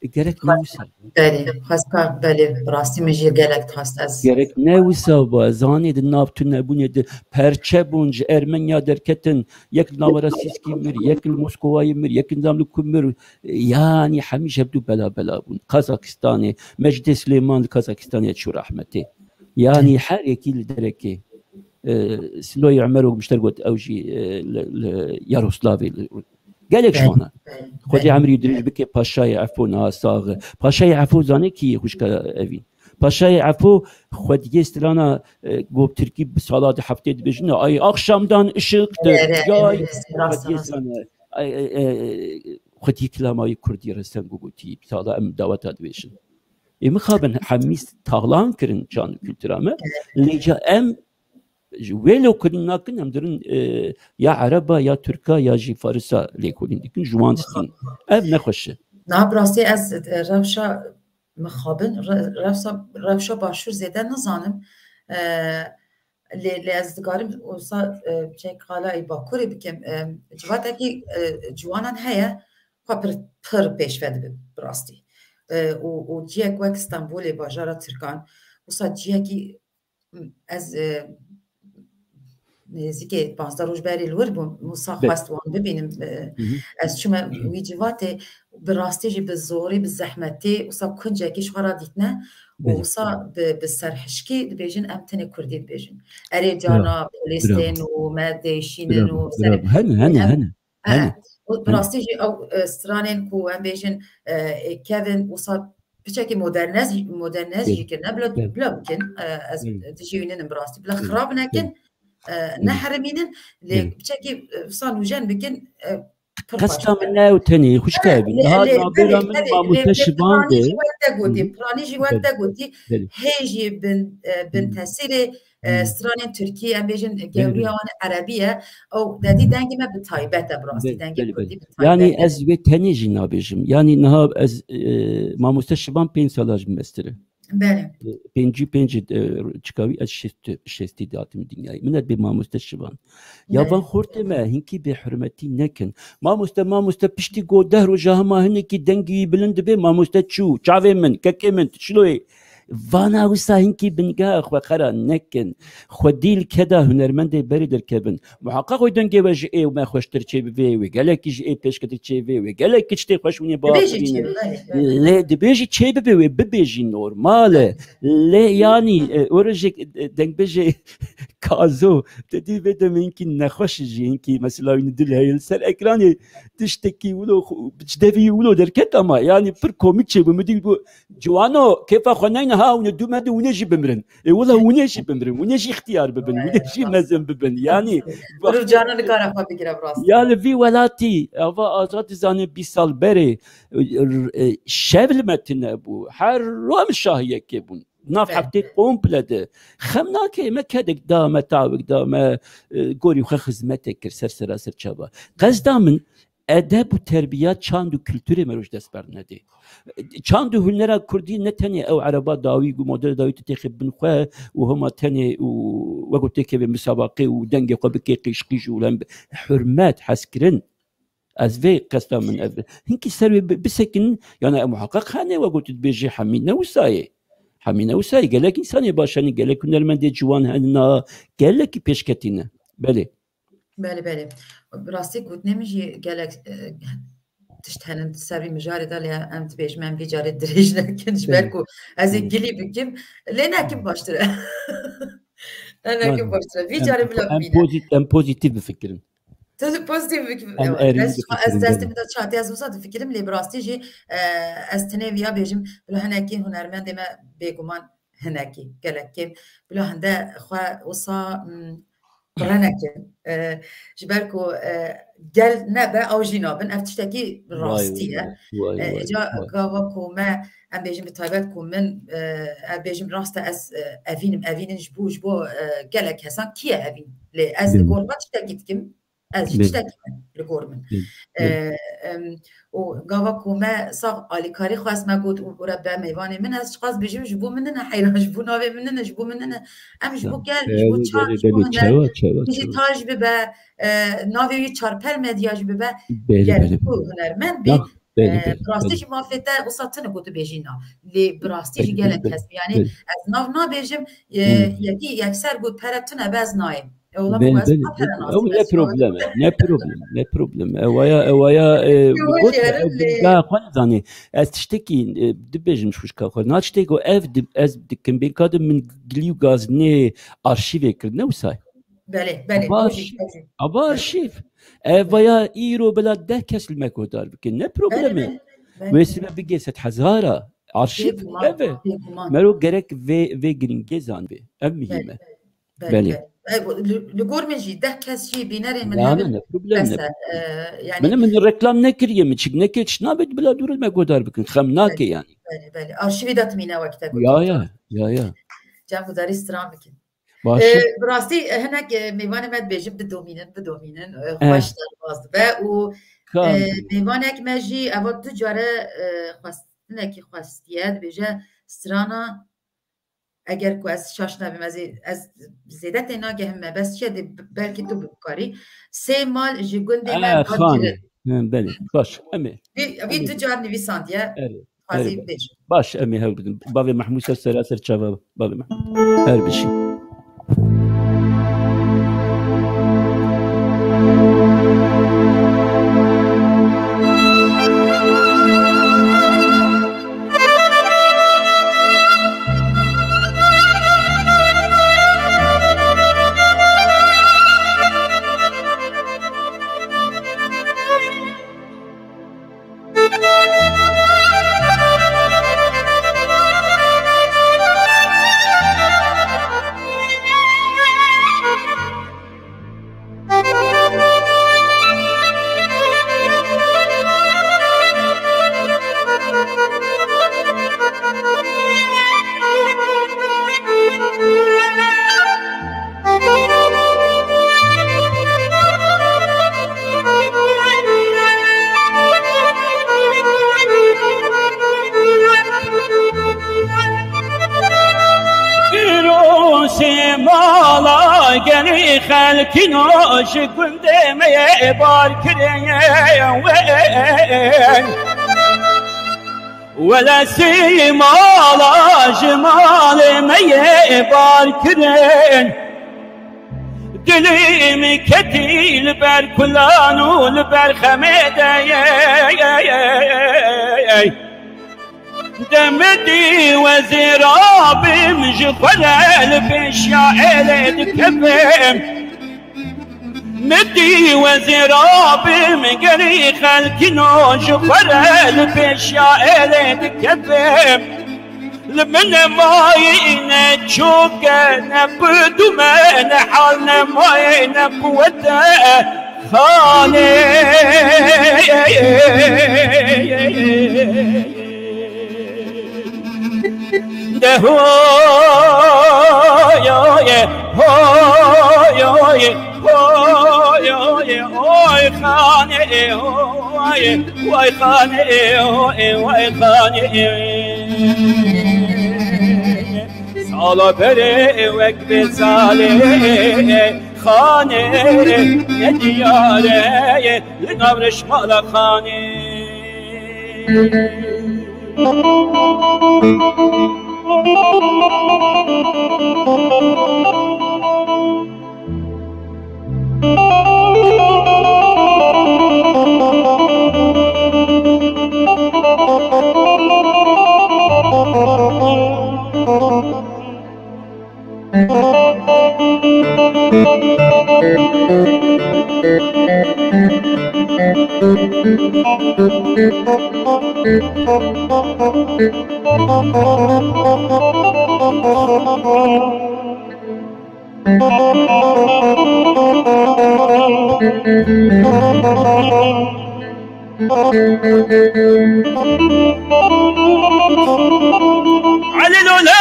جرك نوسا بله خاصه بله راستی میجی گلک خواست از جرك نوسا بازانی دنابتون بونی د پرچبونج ارمنیا درکتن یک ناوراسیسکی مر یک موسکوای مر یک نظام کمر يعني حميش بدو بلا بون قازاقستاني مجد سليمان قازاقستاني شو رحمتي يعني حركي لدركي سلوي عمرو مشترقت اوجي ياروسلافي قالك شلونه خدي عمري يدري بك باشاي عفو ناصاغ باشاي عفو زاني كي خوشكا افين باشاي عفو خد يسترانا قوب تركي بصلاه حفتي بجنا اي اخشامدان اشقت جاي خدي كلاماي كردي رسن قوتي بصلاه ام دعوت ادويشن مخابن حميس تاغلان كرن جان كلترامه ليجا ام ولو كنا درن يا عربا يا تركا يا جي فارسا ليكولين ديكن جوانستين اب نخوشه نابراسي از روشا مخابن روشا باشور زيدا نزانم اللي از دقارم وصا چك قالا اي باكوري بكم جواتاكي جوانان هيا پر پیش ود براستي و جيك وك اسطنبول باجارا تركان وصا جيكي از نزدیک 15 روز بری لور بوم موسا خواست وان ببینم از شما ویجواته به راستی جی به زوری به زحمتی وصا کنجا کیش خورا دیتنه وصا به سرحشکی بیجن امتن کردی بیجن اری جانا پولیسین و مدیشینن و هن براستی جی او استرانین کو ام بیجن کوین وصا بچکی مدرنیزی که بلا بکن از تجیونن براستی بلا خراب نکن نحرمينن اللي بشكل صانوجان بكن قصة منا وتاني خوش كابين هذا بلا من ما متشبان ده برانيجي وقتا قلتي هيجي بن تسيري استراني تركيا ام بيجن جوريا وانا عربية او دادي دنگي ما بتايبتا براسي دنگي كردي يعني از وتاني جنا بيجم يعني نهاب از ما متشبان 5 سالاج مستره بله پنج چکاوی از شستی داتم دنیای من به ما مستشبان یا van خورته ما هنکی به حرمتی نکن ما مست پشتی گو ده رو جاه ما هنکی دنگی بلند به ما مست چو چاوی من که من شلوی وانا وسا هنکی بنگاه خو خرا نکن خودیل کدا هنرمند بری در کبن محقق دنگی وج ای و ما خوشتر چی بی و گلکی ج ای پیش کدی چی بی و گلکی چتی خوشونی با ل دبیجی چی بی و ببیجی نورماله ل یعنی اورجک دنگ بجی کازو تدی بدم اینکی نخوش جی اینکی مثلا این دل هیل سر اکرانی تشتکی ولو بجدوی ولو در کتما یعنی پر کومیک چی بمدی جوانو کیف خونین ها وندوما ونجي بمرن والله ونجي بمرن ونجي اختيار ببن ونجي مزن ببن يعني رجعنا نكاره فكره براس يعني في ولاتي افا ازات زاني بيسال بري شبل متن ابو حرام الشاهيه كيبون ناف حبتي كومبلت خمناك ما كدك دام تاوك دام غوري خدمتك سر شبا قصدا من ادب و تربیت چند و کلتور مروج دست بر نده چند و هنر کردی نتنی او عربا داوی و مدل داوی تخیب بنخواه و هما تنی و وقتی که به مسابقه و دنگ قبکی قیش ولن حرمت حسکرن از وی قصدا من اول هنکی سر بسکن یعنی محقق خانه وقتی بیجی حمینه وسای گلک انسانی باشنی گلک هنرمند جوان هننا گلک پیشکتینه بله براستی گوت نمیجی گلک تشتهنن سری مجاری دالی ام تبیش من بیجاری دریج نکنش برکو از گلی بکیم لینه کم باشتره أنا كيف برشا في جاري بلا ام بوزيتيف بفكرن تجي بوزيتيف ام اري از استمد شاتي از وصاد فكرم لي براستي جي استني فيا بيجم بلا هناكي هنرمند ما بيغمان هناكي قالك بلا هندا خوا وصا برناكي جبالكو قال نبا او جنابن افتشتكي براستي جا قاوكو ما ام بيجم بتايباتكم من بيجم راستا اس افين جبو قالك حسن كي افين لي از الغربه تشتكيتكم از تشتكي الغرمن و قاوكو ما صار اليكاري خاص ما قلت وربا ميواني من از خاص بيجم جبو مننا حيران جبو نوبي مننا جبو مننا ام جبو قال جبو تشار بيجي تاج ببا نوبي چارپل مدیاج ببا گرکو هنرمند بی براستیش مافته وسطن قلت بيجينا لي براستيش قالت كسب يعني از ناف بيجم يكي يكسر قلت بارتنا باز نايم لا بروبلم اويا لا خلصاني استشتكي دبيج مش كاخر ناشتكو اف از دكن بين كاد من جليو غاز ني ارشيف كرنا وساي بله ابا ارشيف اويا ايرو بلا ده كاس المكودار بكن لا بروبلم ويسبه بيجي حزاره ارشيف اف مالو جرك في جرينجزان بي امهمه بله لغورمجي ده كاس شي بيناري من هذا بس يعني من الريكلام نكريه متشك نكتش نابد بلا دور المقدار بكن خمناكي يعني بله ارشيفي دات مينا وقتها يا جام داري استرام بكن براستي هناك ميوان مد بيجم بدومينن خوش دار باز و ميوانك ماجي ابو تجاره خواستنك خواستيات بيجا استرانا اگر کو از شاش نبیم از زیادت ناگه همه بس شد بلکه تو بکاری سه مال جگون دیمه بله باش امی بی تجار نویساندیه خواهی بیش باش امی هاو بدن بابی محمود سر چاوا بابی محمود هر بشی خلكناش كنت ما يباركرين ولا سيما لا جمال ما يباركرين دلي مكتيل بر كلانو البر خميدة دمدي وزرابي مجفلل بشاعل كفم مدي وزرابي مقري خلكنو جفلل بشاعل كفم لمن ماي نشوك نبدو من حالنا ماي نبوته خالي ده هو خاني واي خاني سالا بره وقت ساله خانه يا دياره لنبرش مالا خانه على الولاوي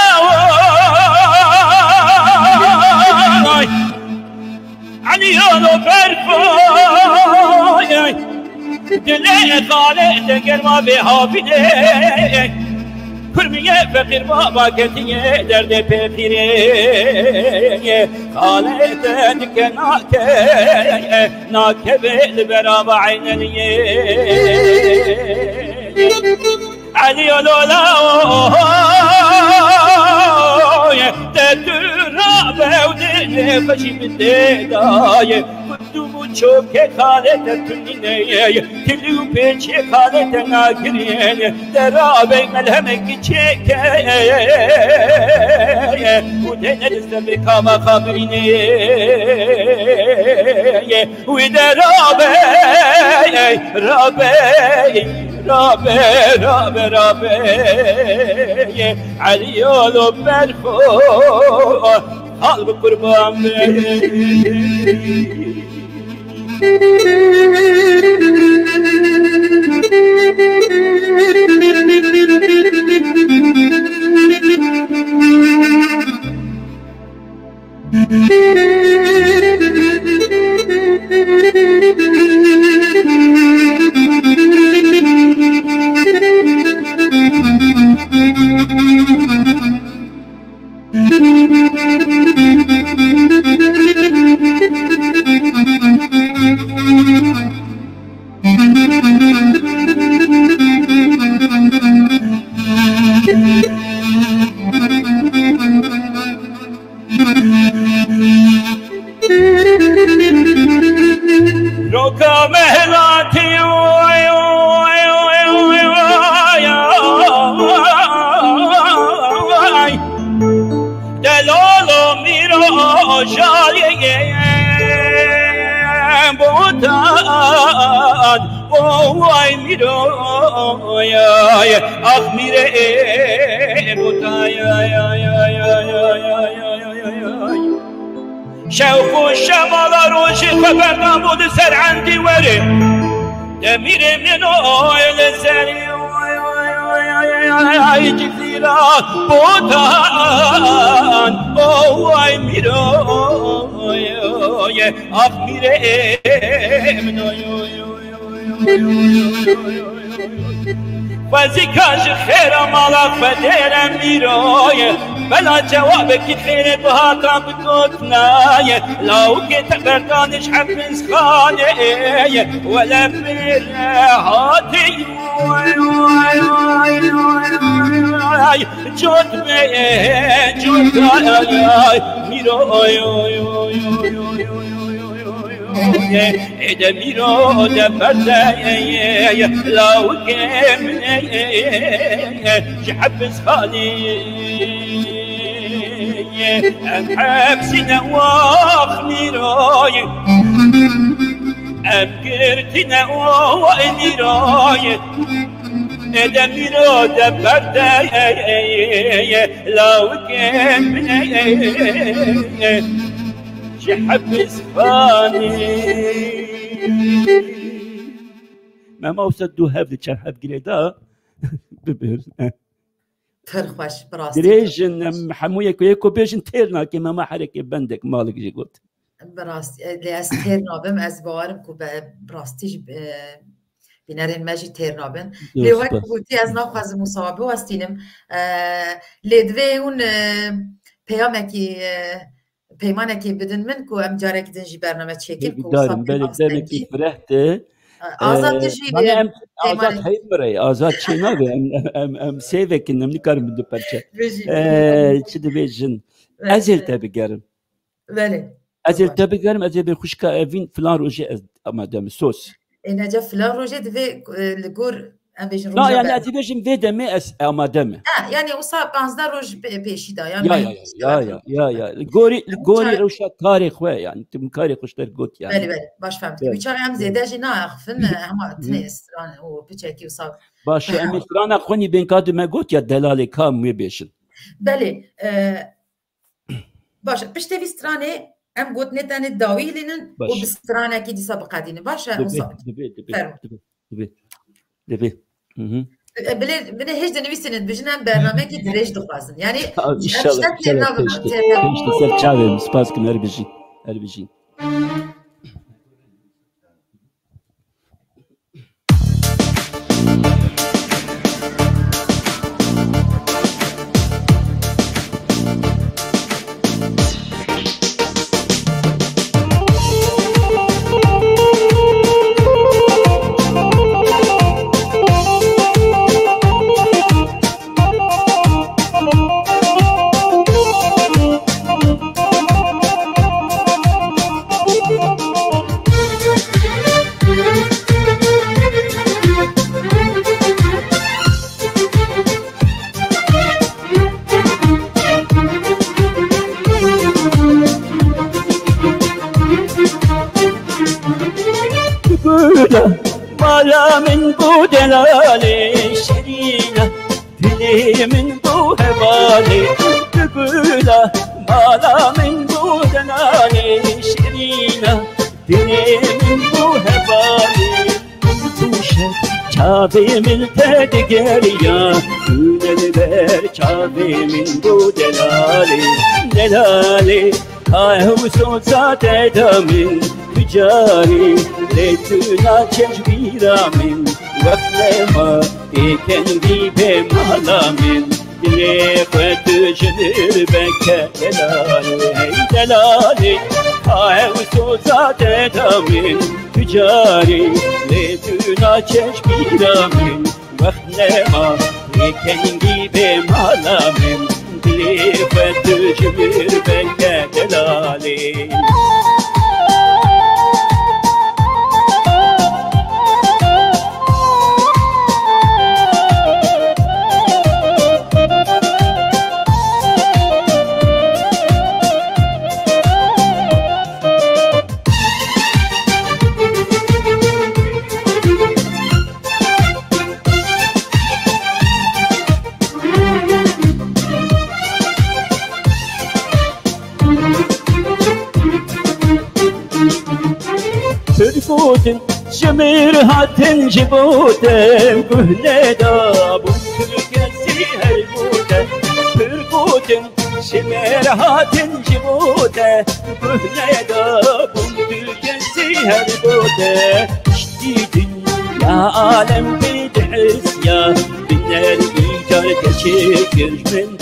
علي يولو برفاي دلي خالق قرما بها بلي كرمية فقير بابا كتية درد بفيري خالق دك ناكي بالبرابة عيني علي لولاوي تدرابة ودني فشي بالداي كنتو چوکه خالت تنینه تلو پیچه خالت ناگرین درابه ملهمه چکه و دنرز بکاما خبرینه و درابه رابه رابه رابه رابه علیالو برفو قلب قربان شوق الشمال روشي خبر نبود سر عندي وري دمير من اويل سري جزيرة بوتان اوي ميرو اخمير من وزكاش خير مالك فدير ميروي بلا جوابك خير بهاتا بتوتناي لو كنت بردانش حفز خاني ولا بالهاتي جود بي جود ميروي إذا ميرو دبرتاي لو كم جحبس خالي أم حبسي نواخ ميروي أم كرتي نواخ ميروي إذا ميرو دبرتاي لو كم حبس فاني ما وصدو هذا شرحب قليدا ببر ترخوش براستي دريجن حموية كويكو بيجن تيرنا كما ما حركة بندك مالك جي قلت براستي لأس تيرنابم از بارم كو براستيش بنرين ماجي تيرنابن لوك بوتي از ناخذ مصابه واستينم لدوي اون پیامکی پیمانه که بدن من کو ام جاره که دنجی برنامه چکیم کو دارم بله دارم که فرحته آزاد دجی آزاد هاي برای آزاد چی نبی ام سیوک نم نکارم بدو پرچه چی دبیجن ازل تبگرم بله ازل تبگرم ازل بخوش که اوین فلان روزی اما دم سوس اینجا فلان روزی دوی لگور ام بيجن لا يعني اتبيجن في دمي اما دمي يعني وصا 15 روج بيشي دا يعني يا غوري روشا كاري خويا يعني تم كاري خوشتر قلت يعني بله باش فهمت ويشا ام زيدا جنا اخفن هما تنس ران و بيتشكي وصا باش ام ترانا خوني بين كاد ما قلت يا دلالي كام بيشن بله باش بشتي في ستراني ام قلت نتان الداوي لنن وبسترانه كي دي سابقه دين باشا وصا دبي بله هیچ دنویسند بجنم برنامه که درش دخوازن یعنی ان شاء الله تشتغل تشاوم سپاس كن اربجي مالا من بو دلالي شرينة دلي من بو هبالي تقوله مالا من بو دلالي شرينة دلي من بو هبالي توشة شافي من تدقريا دون البر شافي من بو دلالي هاي وصوت ساتة من تجاري ليتنا تجبيرا من وقلما إيكن دي بمالا من دلي فتجبر بك دلالي هاي وصوت ساتة من تجاري ليتنا تجبيرا من وقلما إيكن دي بمالا من دلي فتجبر بك دلالي تربوتن شمير هاتن جبوتن كهنة دابون تركسي هربوتن تربوتن شمير هاتن جبوتن كهنة دابون تركسي هربوتن جديدن يا عالم بدعس يا بنا الإيجار تشكر من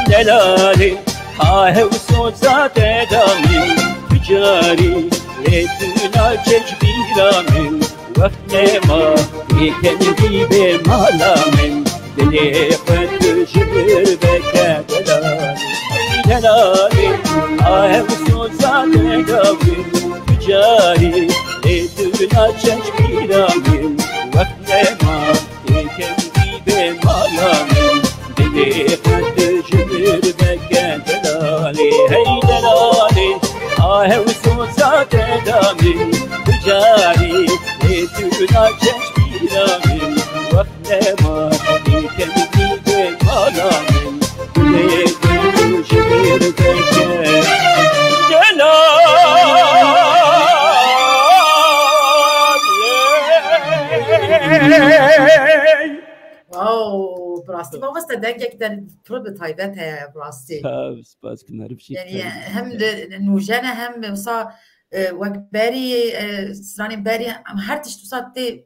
دلالي هاي وصوت ذات دامي تجاري ليتنا تجبيرا من وقت ما يكن دي بمالا من دلي فتجبر بك دلالي هاي وصوت ذات دامي تجاري ليتنا تجبيرا من وقت ما يكن دي بمالا من دلي فتجبر بك دلالي هي دلالي هاي وصوت ذات دامي تجاري ليتنا تجبيرا من وقت ما يكن دي بمالا من دلي فتجبر بك دلالي واو براستی ما مستدعی که در پروب تایبت هست براستی. سپاس کنار بشید. یعنی هم نوجانه هم وصا وقبری سرانی بری هم هر تشت وصاتی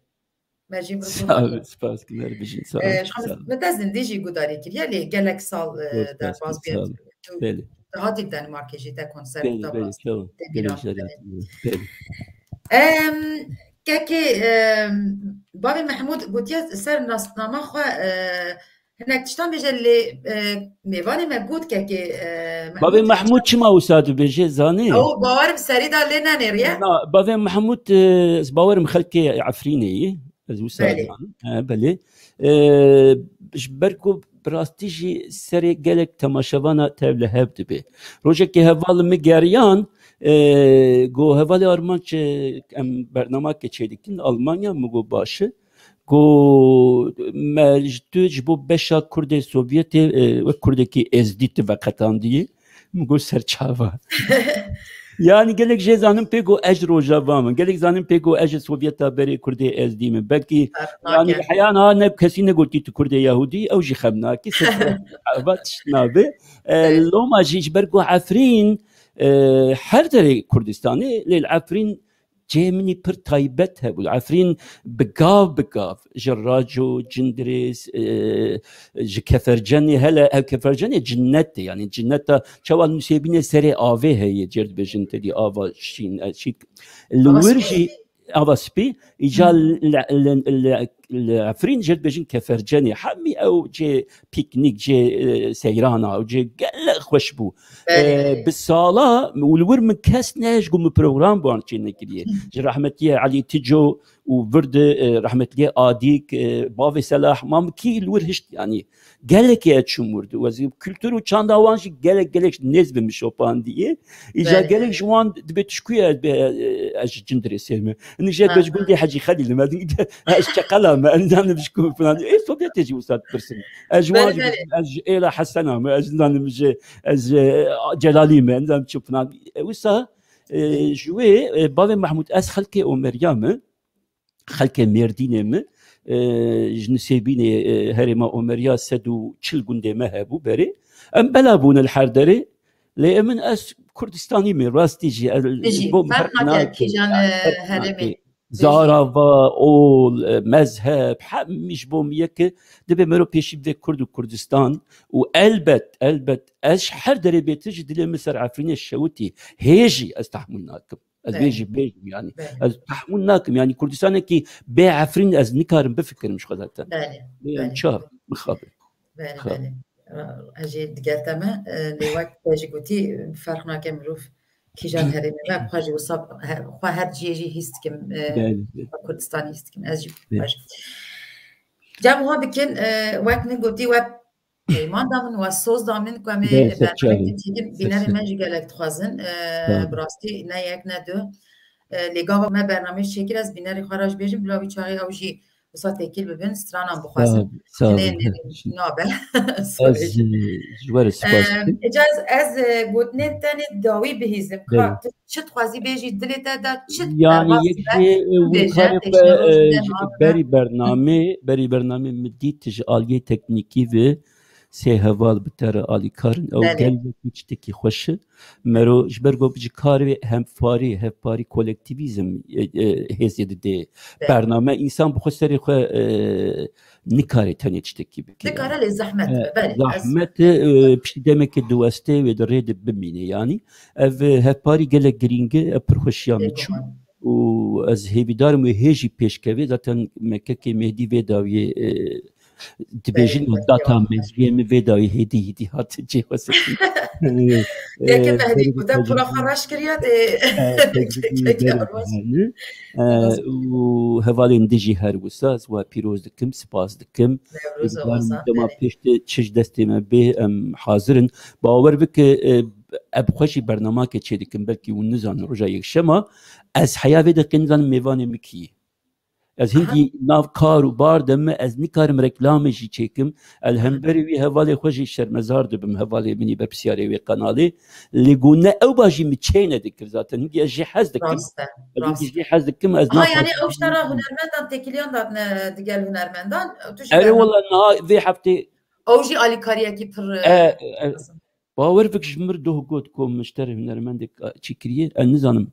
مرجیم رو. سپاس کنار بشید. شما متأزن دیجی گوداری کردی یعنی گلک سال در باز بیاد. بله. هاتی دانمارک جیت کنسرت تا باز. بله. که بابی محمود گویی سر ناسنامه خو هنگ تشتان بیشه لی میوانی مگود که بابی محمود چی ما وسادو بیشه زانی؟ او باورم سری دا لی ننیریه؟ بابی محمود باورم خلک عفرینی از وسا بله برکو براستی جی سری گلک تماشاوانا تبله هب دبی روزه که هوال مگریان گو هوال آرمان چه برنامه که چیدیکن آلمانیا مگو باشه گو مجدوج بو بشا کرد سوویت و کرد کی ازدیت و قطاندیه مگو سرچاوا yani gelek je zanım pego ej rojavamın gelek zanım pego ej Sovyeta beri Kurde ezdimi belki yani hayana ne kesine gotti Kurde Yahudi او جي خمنا كي سبات نابه لو ما جيش برجو عفرين هر دري كردستاني للعفرين جيمني بر تايبتها والعفرين بقاف جراجو جندريس كفرجاني هلا كفرجاني جنته يعني جنته شوال نسيبين سري آوه هي جرد بجنت دي آوا شين شيك الورجي آوا سبي إجا العفرين جرد بجن كفرجاني حمي أو جي بيكنيك جي سيرانا أو جي قال خوشبو بالصالة والور من كاس ناش قوم بروغرام بانشين كليه رحمتي علي تجو وبرد رحمتي آديك بافي سلاح مامكي الور هشت يعني قالك يا تشمرد وزي كولتور وشان داوانش قالك نسبة من شوبان دي إجا قالك جوان دبتشكويا أج جندري سيرمه إن جا بجقول دي حاجة خلي لما ايش شقلا ما أنا بشكون فلان إيه صدق تجي وصلت برسم أجواج أج إلى حسنا ما أجنا مش أج جلالي ما أنا بشوف فلان وصا جوي بابا محمود أس خلكي أمريام خلكي مردينم جنسيبيني هرما أمريا سدو تشل جندي ما هبو بري أم بلابون الحردري لأمن أس كردستاني من راستي جي فرقنا كيجان هرمي زارا اول مذهب مش بوم يك دبي مرو بيشي في كرد وكردستان والبت اش حر دري بيتج دلي مصر عفرين الشوتي هيجي استحملناكم از بيجي يعني از تحملناكم يعني كردستان كي بي عفرين از نكارم بفكر مش خذتها ان شاء مخابر بله اجي دقرتما لوقت اجي قلتي فرقنا كمروف كيجان هرمي ما بخاجي وصاب خو هر جيجي هيستكم كردستان هيستكم اجي جام هو بكن وقت نقولتي وقت ما دامن وسوز دامن كم برنامج بينار ما جالك تخازن براستي نه یک نه دو لگاو ما برنامج شکل از بینار خارج بیجیم بلا بیچاره اوجی وسط تکیل ببین استرانم بخواسم نه نابل از جوار سپاس اجاز از گوتنه تن داوی بهیزم که چه خوازی بیجی دلت دا چه يعني يجي بري برنامه مديت تج آلية تكنيكي و سه هوال بتر آلی کارن او گل هیچ تکی خوشه مرو جبرگو بجی کاری هم پاری کولکتیویزم هزید ده برنامه انسان بخو سری خو نکاری تنی چ تکی بکی نکاره لزحمت بله زحمت پشتی دمک دوسته و درید بمینه يعني اف هپاری گل گرینگ پرخوشیام چو و از هیویدارم و هیجی پیشکوی zaten مکه مهدی و داوی دبیجن داتا مزریه می ویدای هدی هات چی واسه لكن هذه كده برا خراش كريات و هوالين ديجي هر وساز و پیروز دکم سپاس دکم دما پیشت چش دستی ما به حاضرن باور بک ابخوشی برنامه که چه دکم بلکی و نزان رجا یک شما از حیاوی دکن زن میوان مکی از هندی ناف کار و بار دم از نکارم رکلامجی چکم الهمبری وی حوالی خوشی شرمزار دبم حوالی منی بپسیاری وی قنالی لگونه او باجی میچینه دکر زاتن هندی از جی حز دکم جی حز دکم از ناف یعنی اوشترا هنرمندان تکلیان دادن دیگر هنرمندان اره والله نه وی هفته اوجی آلی کاریه کی پر باور فکش مرده گود کم مشتری هنرمندک چی کریه نزانم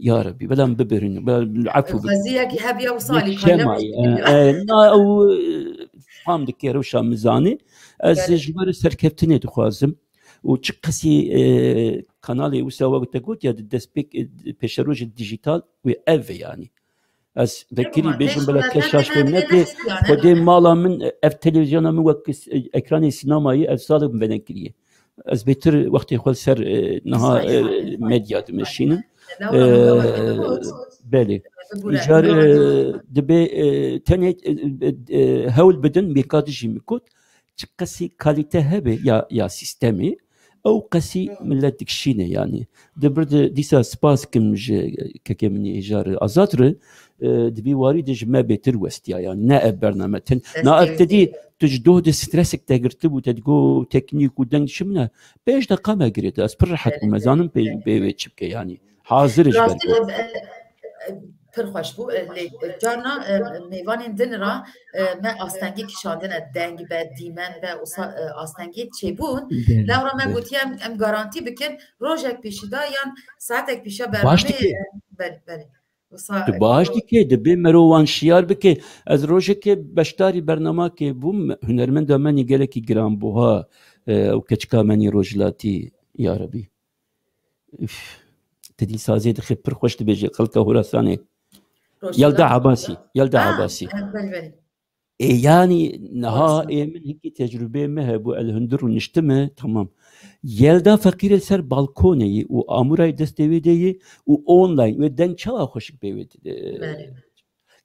يا ربي بلا مببرين بلا عفو غزيك هبي وصالي او فهم دكير وشا مزاني از جبر سركبتني دخوازم و تشقسي قنالي وسوا قلت يا دسبيك بيشروج الديجيتال و اف يعني از ذكري بيجن بلا كشاش بمنتي خدي مالا من اف تلفزيون من وقت اكران سينمائي افصال بنكريه از بهتر وقتی خود سر نها مدیا دمشینن بله ایجار دبی تنه هول بدن میکاتشی میکوت چه قصی کالیته هبه یا سیستمی او قصی ملت دکشینه یعنی دبرد دیسا سپاس کم که منی ایجار آزادره دبی واریدش ما بهتر وستیا يعني نا برنامج نا ابتدي تجدود ستريسك تقرتب وتدقو تكنيك ودن شمنا بيش دقا ما قريت اسبر حق مزانم بيش بكي يعني حاضرش بالكو پر خوش بو جانا میوان دن را ما آستانگی کشاندن دنگ به دیمن و آستانگی چه بون لورا ما گوتیم ام گارانتی بکن روزک پیشیدا یا ساعتک پیشا برنامه بله تو باش دیگه دبی مروان شیار بکه از روزه که بشتاری برنامه که بوم هنرمند منی گله کی گرام بوها او کچکا منی روجلاتی یا ربی تدی سازی دخل پر خوش تبیجی خلقه هراسانه يلدا عباسي يعني نهائي من هيك تجربه مهب الهندر ونجتمع تمام يلدا فقير سر بالكوني واموراي دستويدي واونلاين ودن چا خوشك بيوت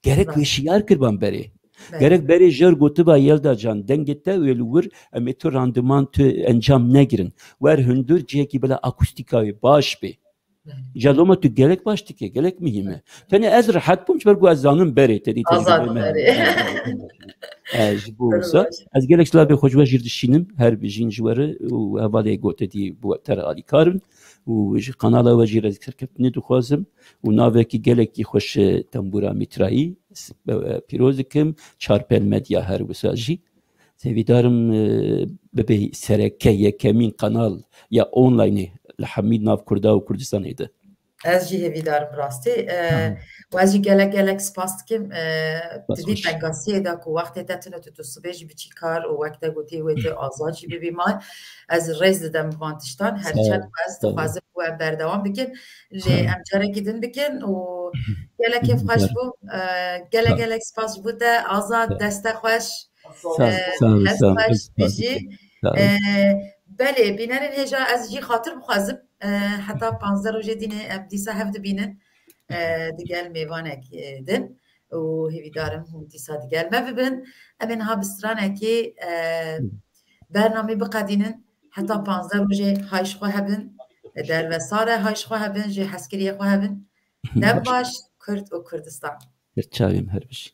gerek وشيار كربان بري gerek بري جر گوتبا يلدا جان دنگته ولور امتو راندمان تو انجام نگیرن ور هندر جيكي بلا اكوستيكاي باش بي جالوما تو gelek baştı ki gelek mühime. Tane ez rahat bumç bergu az zanım beri tedi tedi. Bu olsa az gelek şlabe hoşva jirdişinim her bir jinjvarı u havale gotedi bu ter alikarın u kanala ve jiraz kerkepni dukhazım u naveki gelek ki hoş tambura mitrayi pirozikim çarpel medya her visaji sevidarım bebe sereke yekemin kanal ya online لحمید ناف کرده و کردستان ایده. از جی هیوی دارم راستی و از جی گلک سپاس کم تدید بنگاسیه دا که وقتی تتونه تو صبح جی بچی کار و وقتی گوتی ویده آزاد جی ببی مال از ریز دادم وانتشتان هرچند از تخوازم و بردوام بکن لی امجاره گیدن بکن و گلک خوش بو گلک سپاس بوده آزاد دسته خوش هست خوش بجی بله بینن هجا از جی خاطر بخوازم حتی 15 روز دینه دیسا هفته بینن دیگل میوانک دن و هیوی دارم هم دیسا دیگل ما ببین امین ها بسترانه که برنامه بقدینن حتی 15 روز هایش خواه هبن در وساره هایش خواه هبن جی حسکریه خواه هبن نباش کرد و کردستان چاویم هر بشی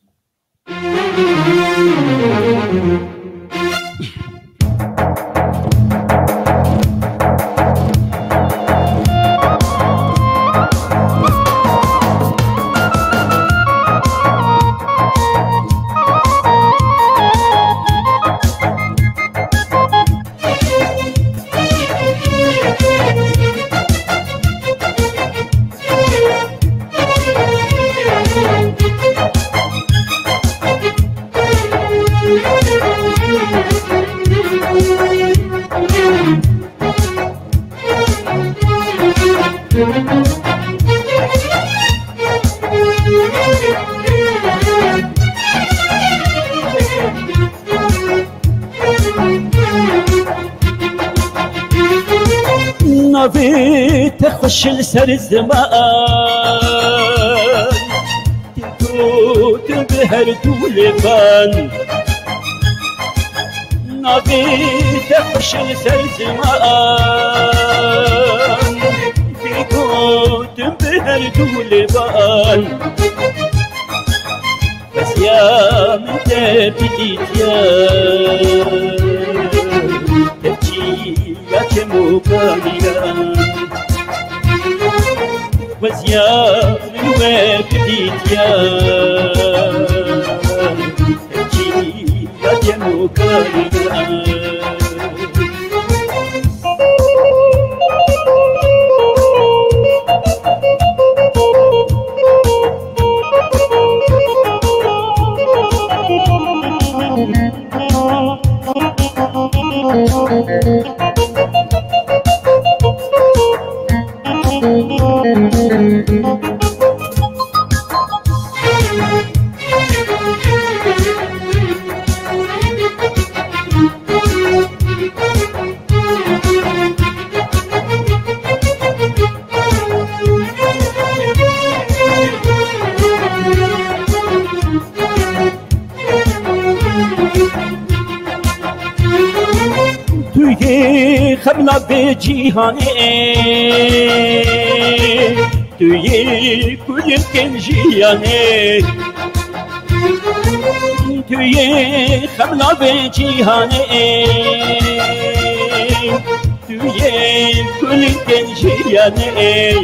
تخش لسر الزمان تنكوت بهر دولبان نبي تخش لسر الزمان تنكوت بهر دولبان بس يا من تبديت يا تبكي يا كموكاليا وزيار وابديت يا تجي يا جموكاليا توی خبلا جیهانه توی کل کنجیانه توی خبلا جیهانه توی کل کنجیانه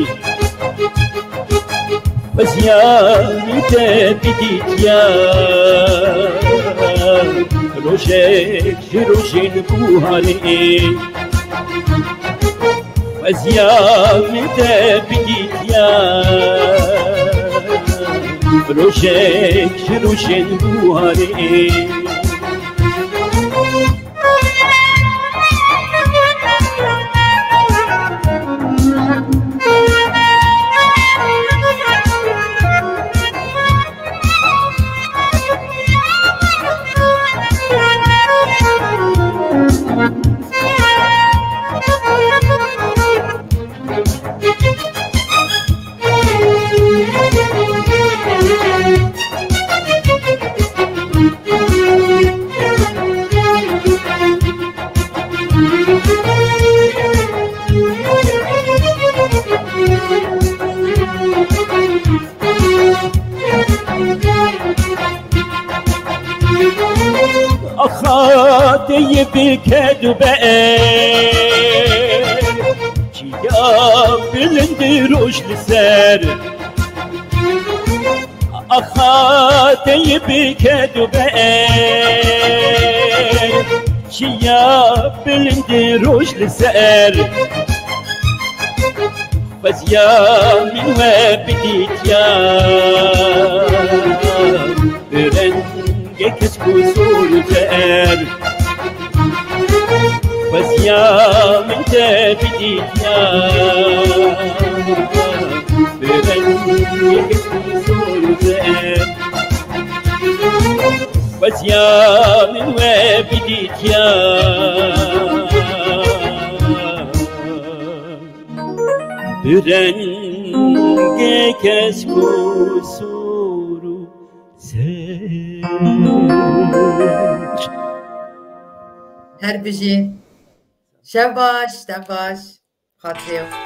وزیانی تبدیت یا روشن بوهانی وزیانی تبدیت یا روشن بوهانی أخادي بالكذبة جيا بالندروش لسار أخادي بالكذبة جيا بالندروش لسار بس يا من وبديت يا برنجك كسور زار بس يا من تبديت يا برنجك كسور زار بس يا من وبديت يا رنگ کس کسورو هر بجی شب باش خاطر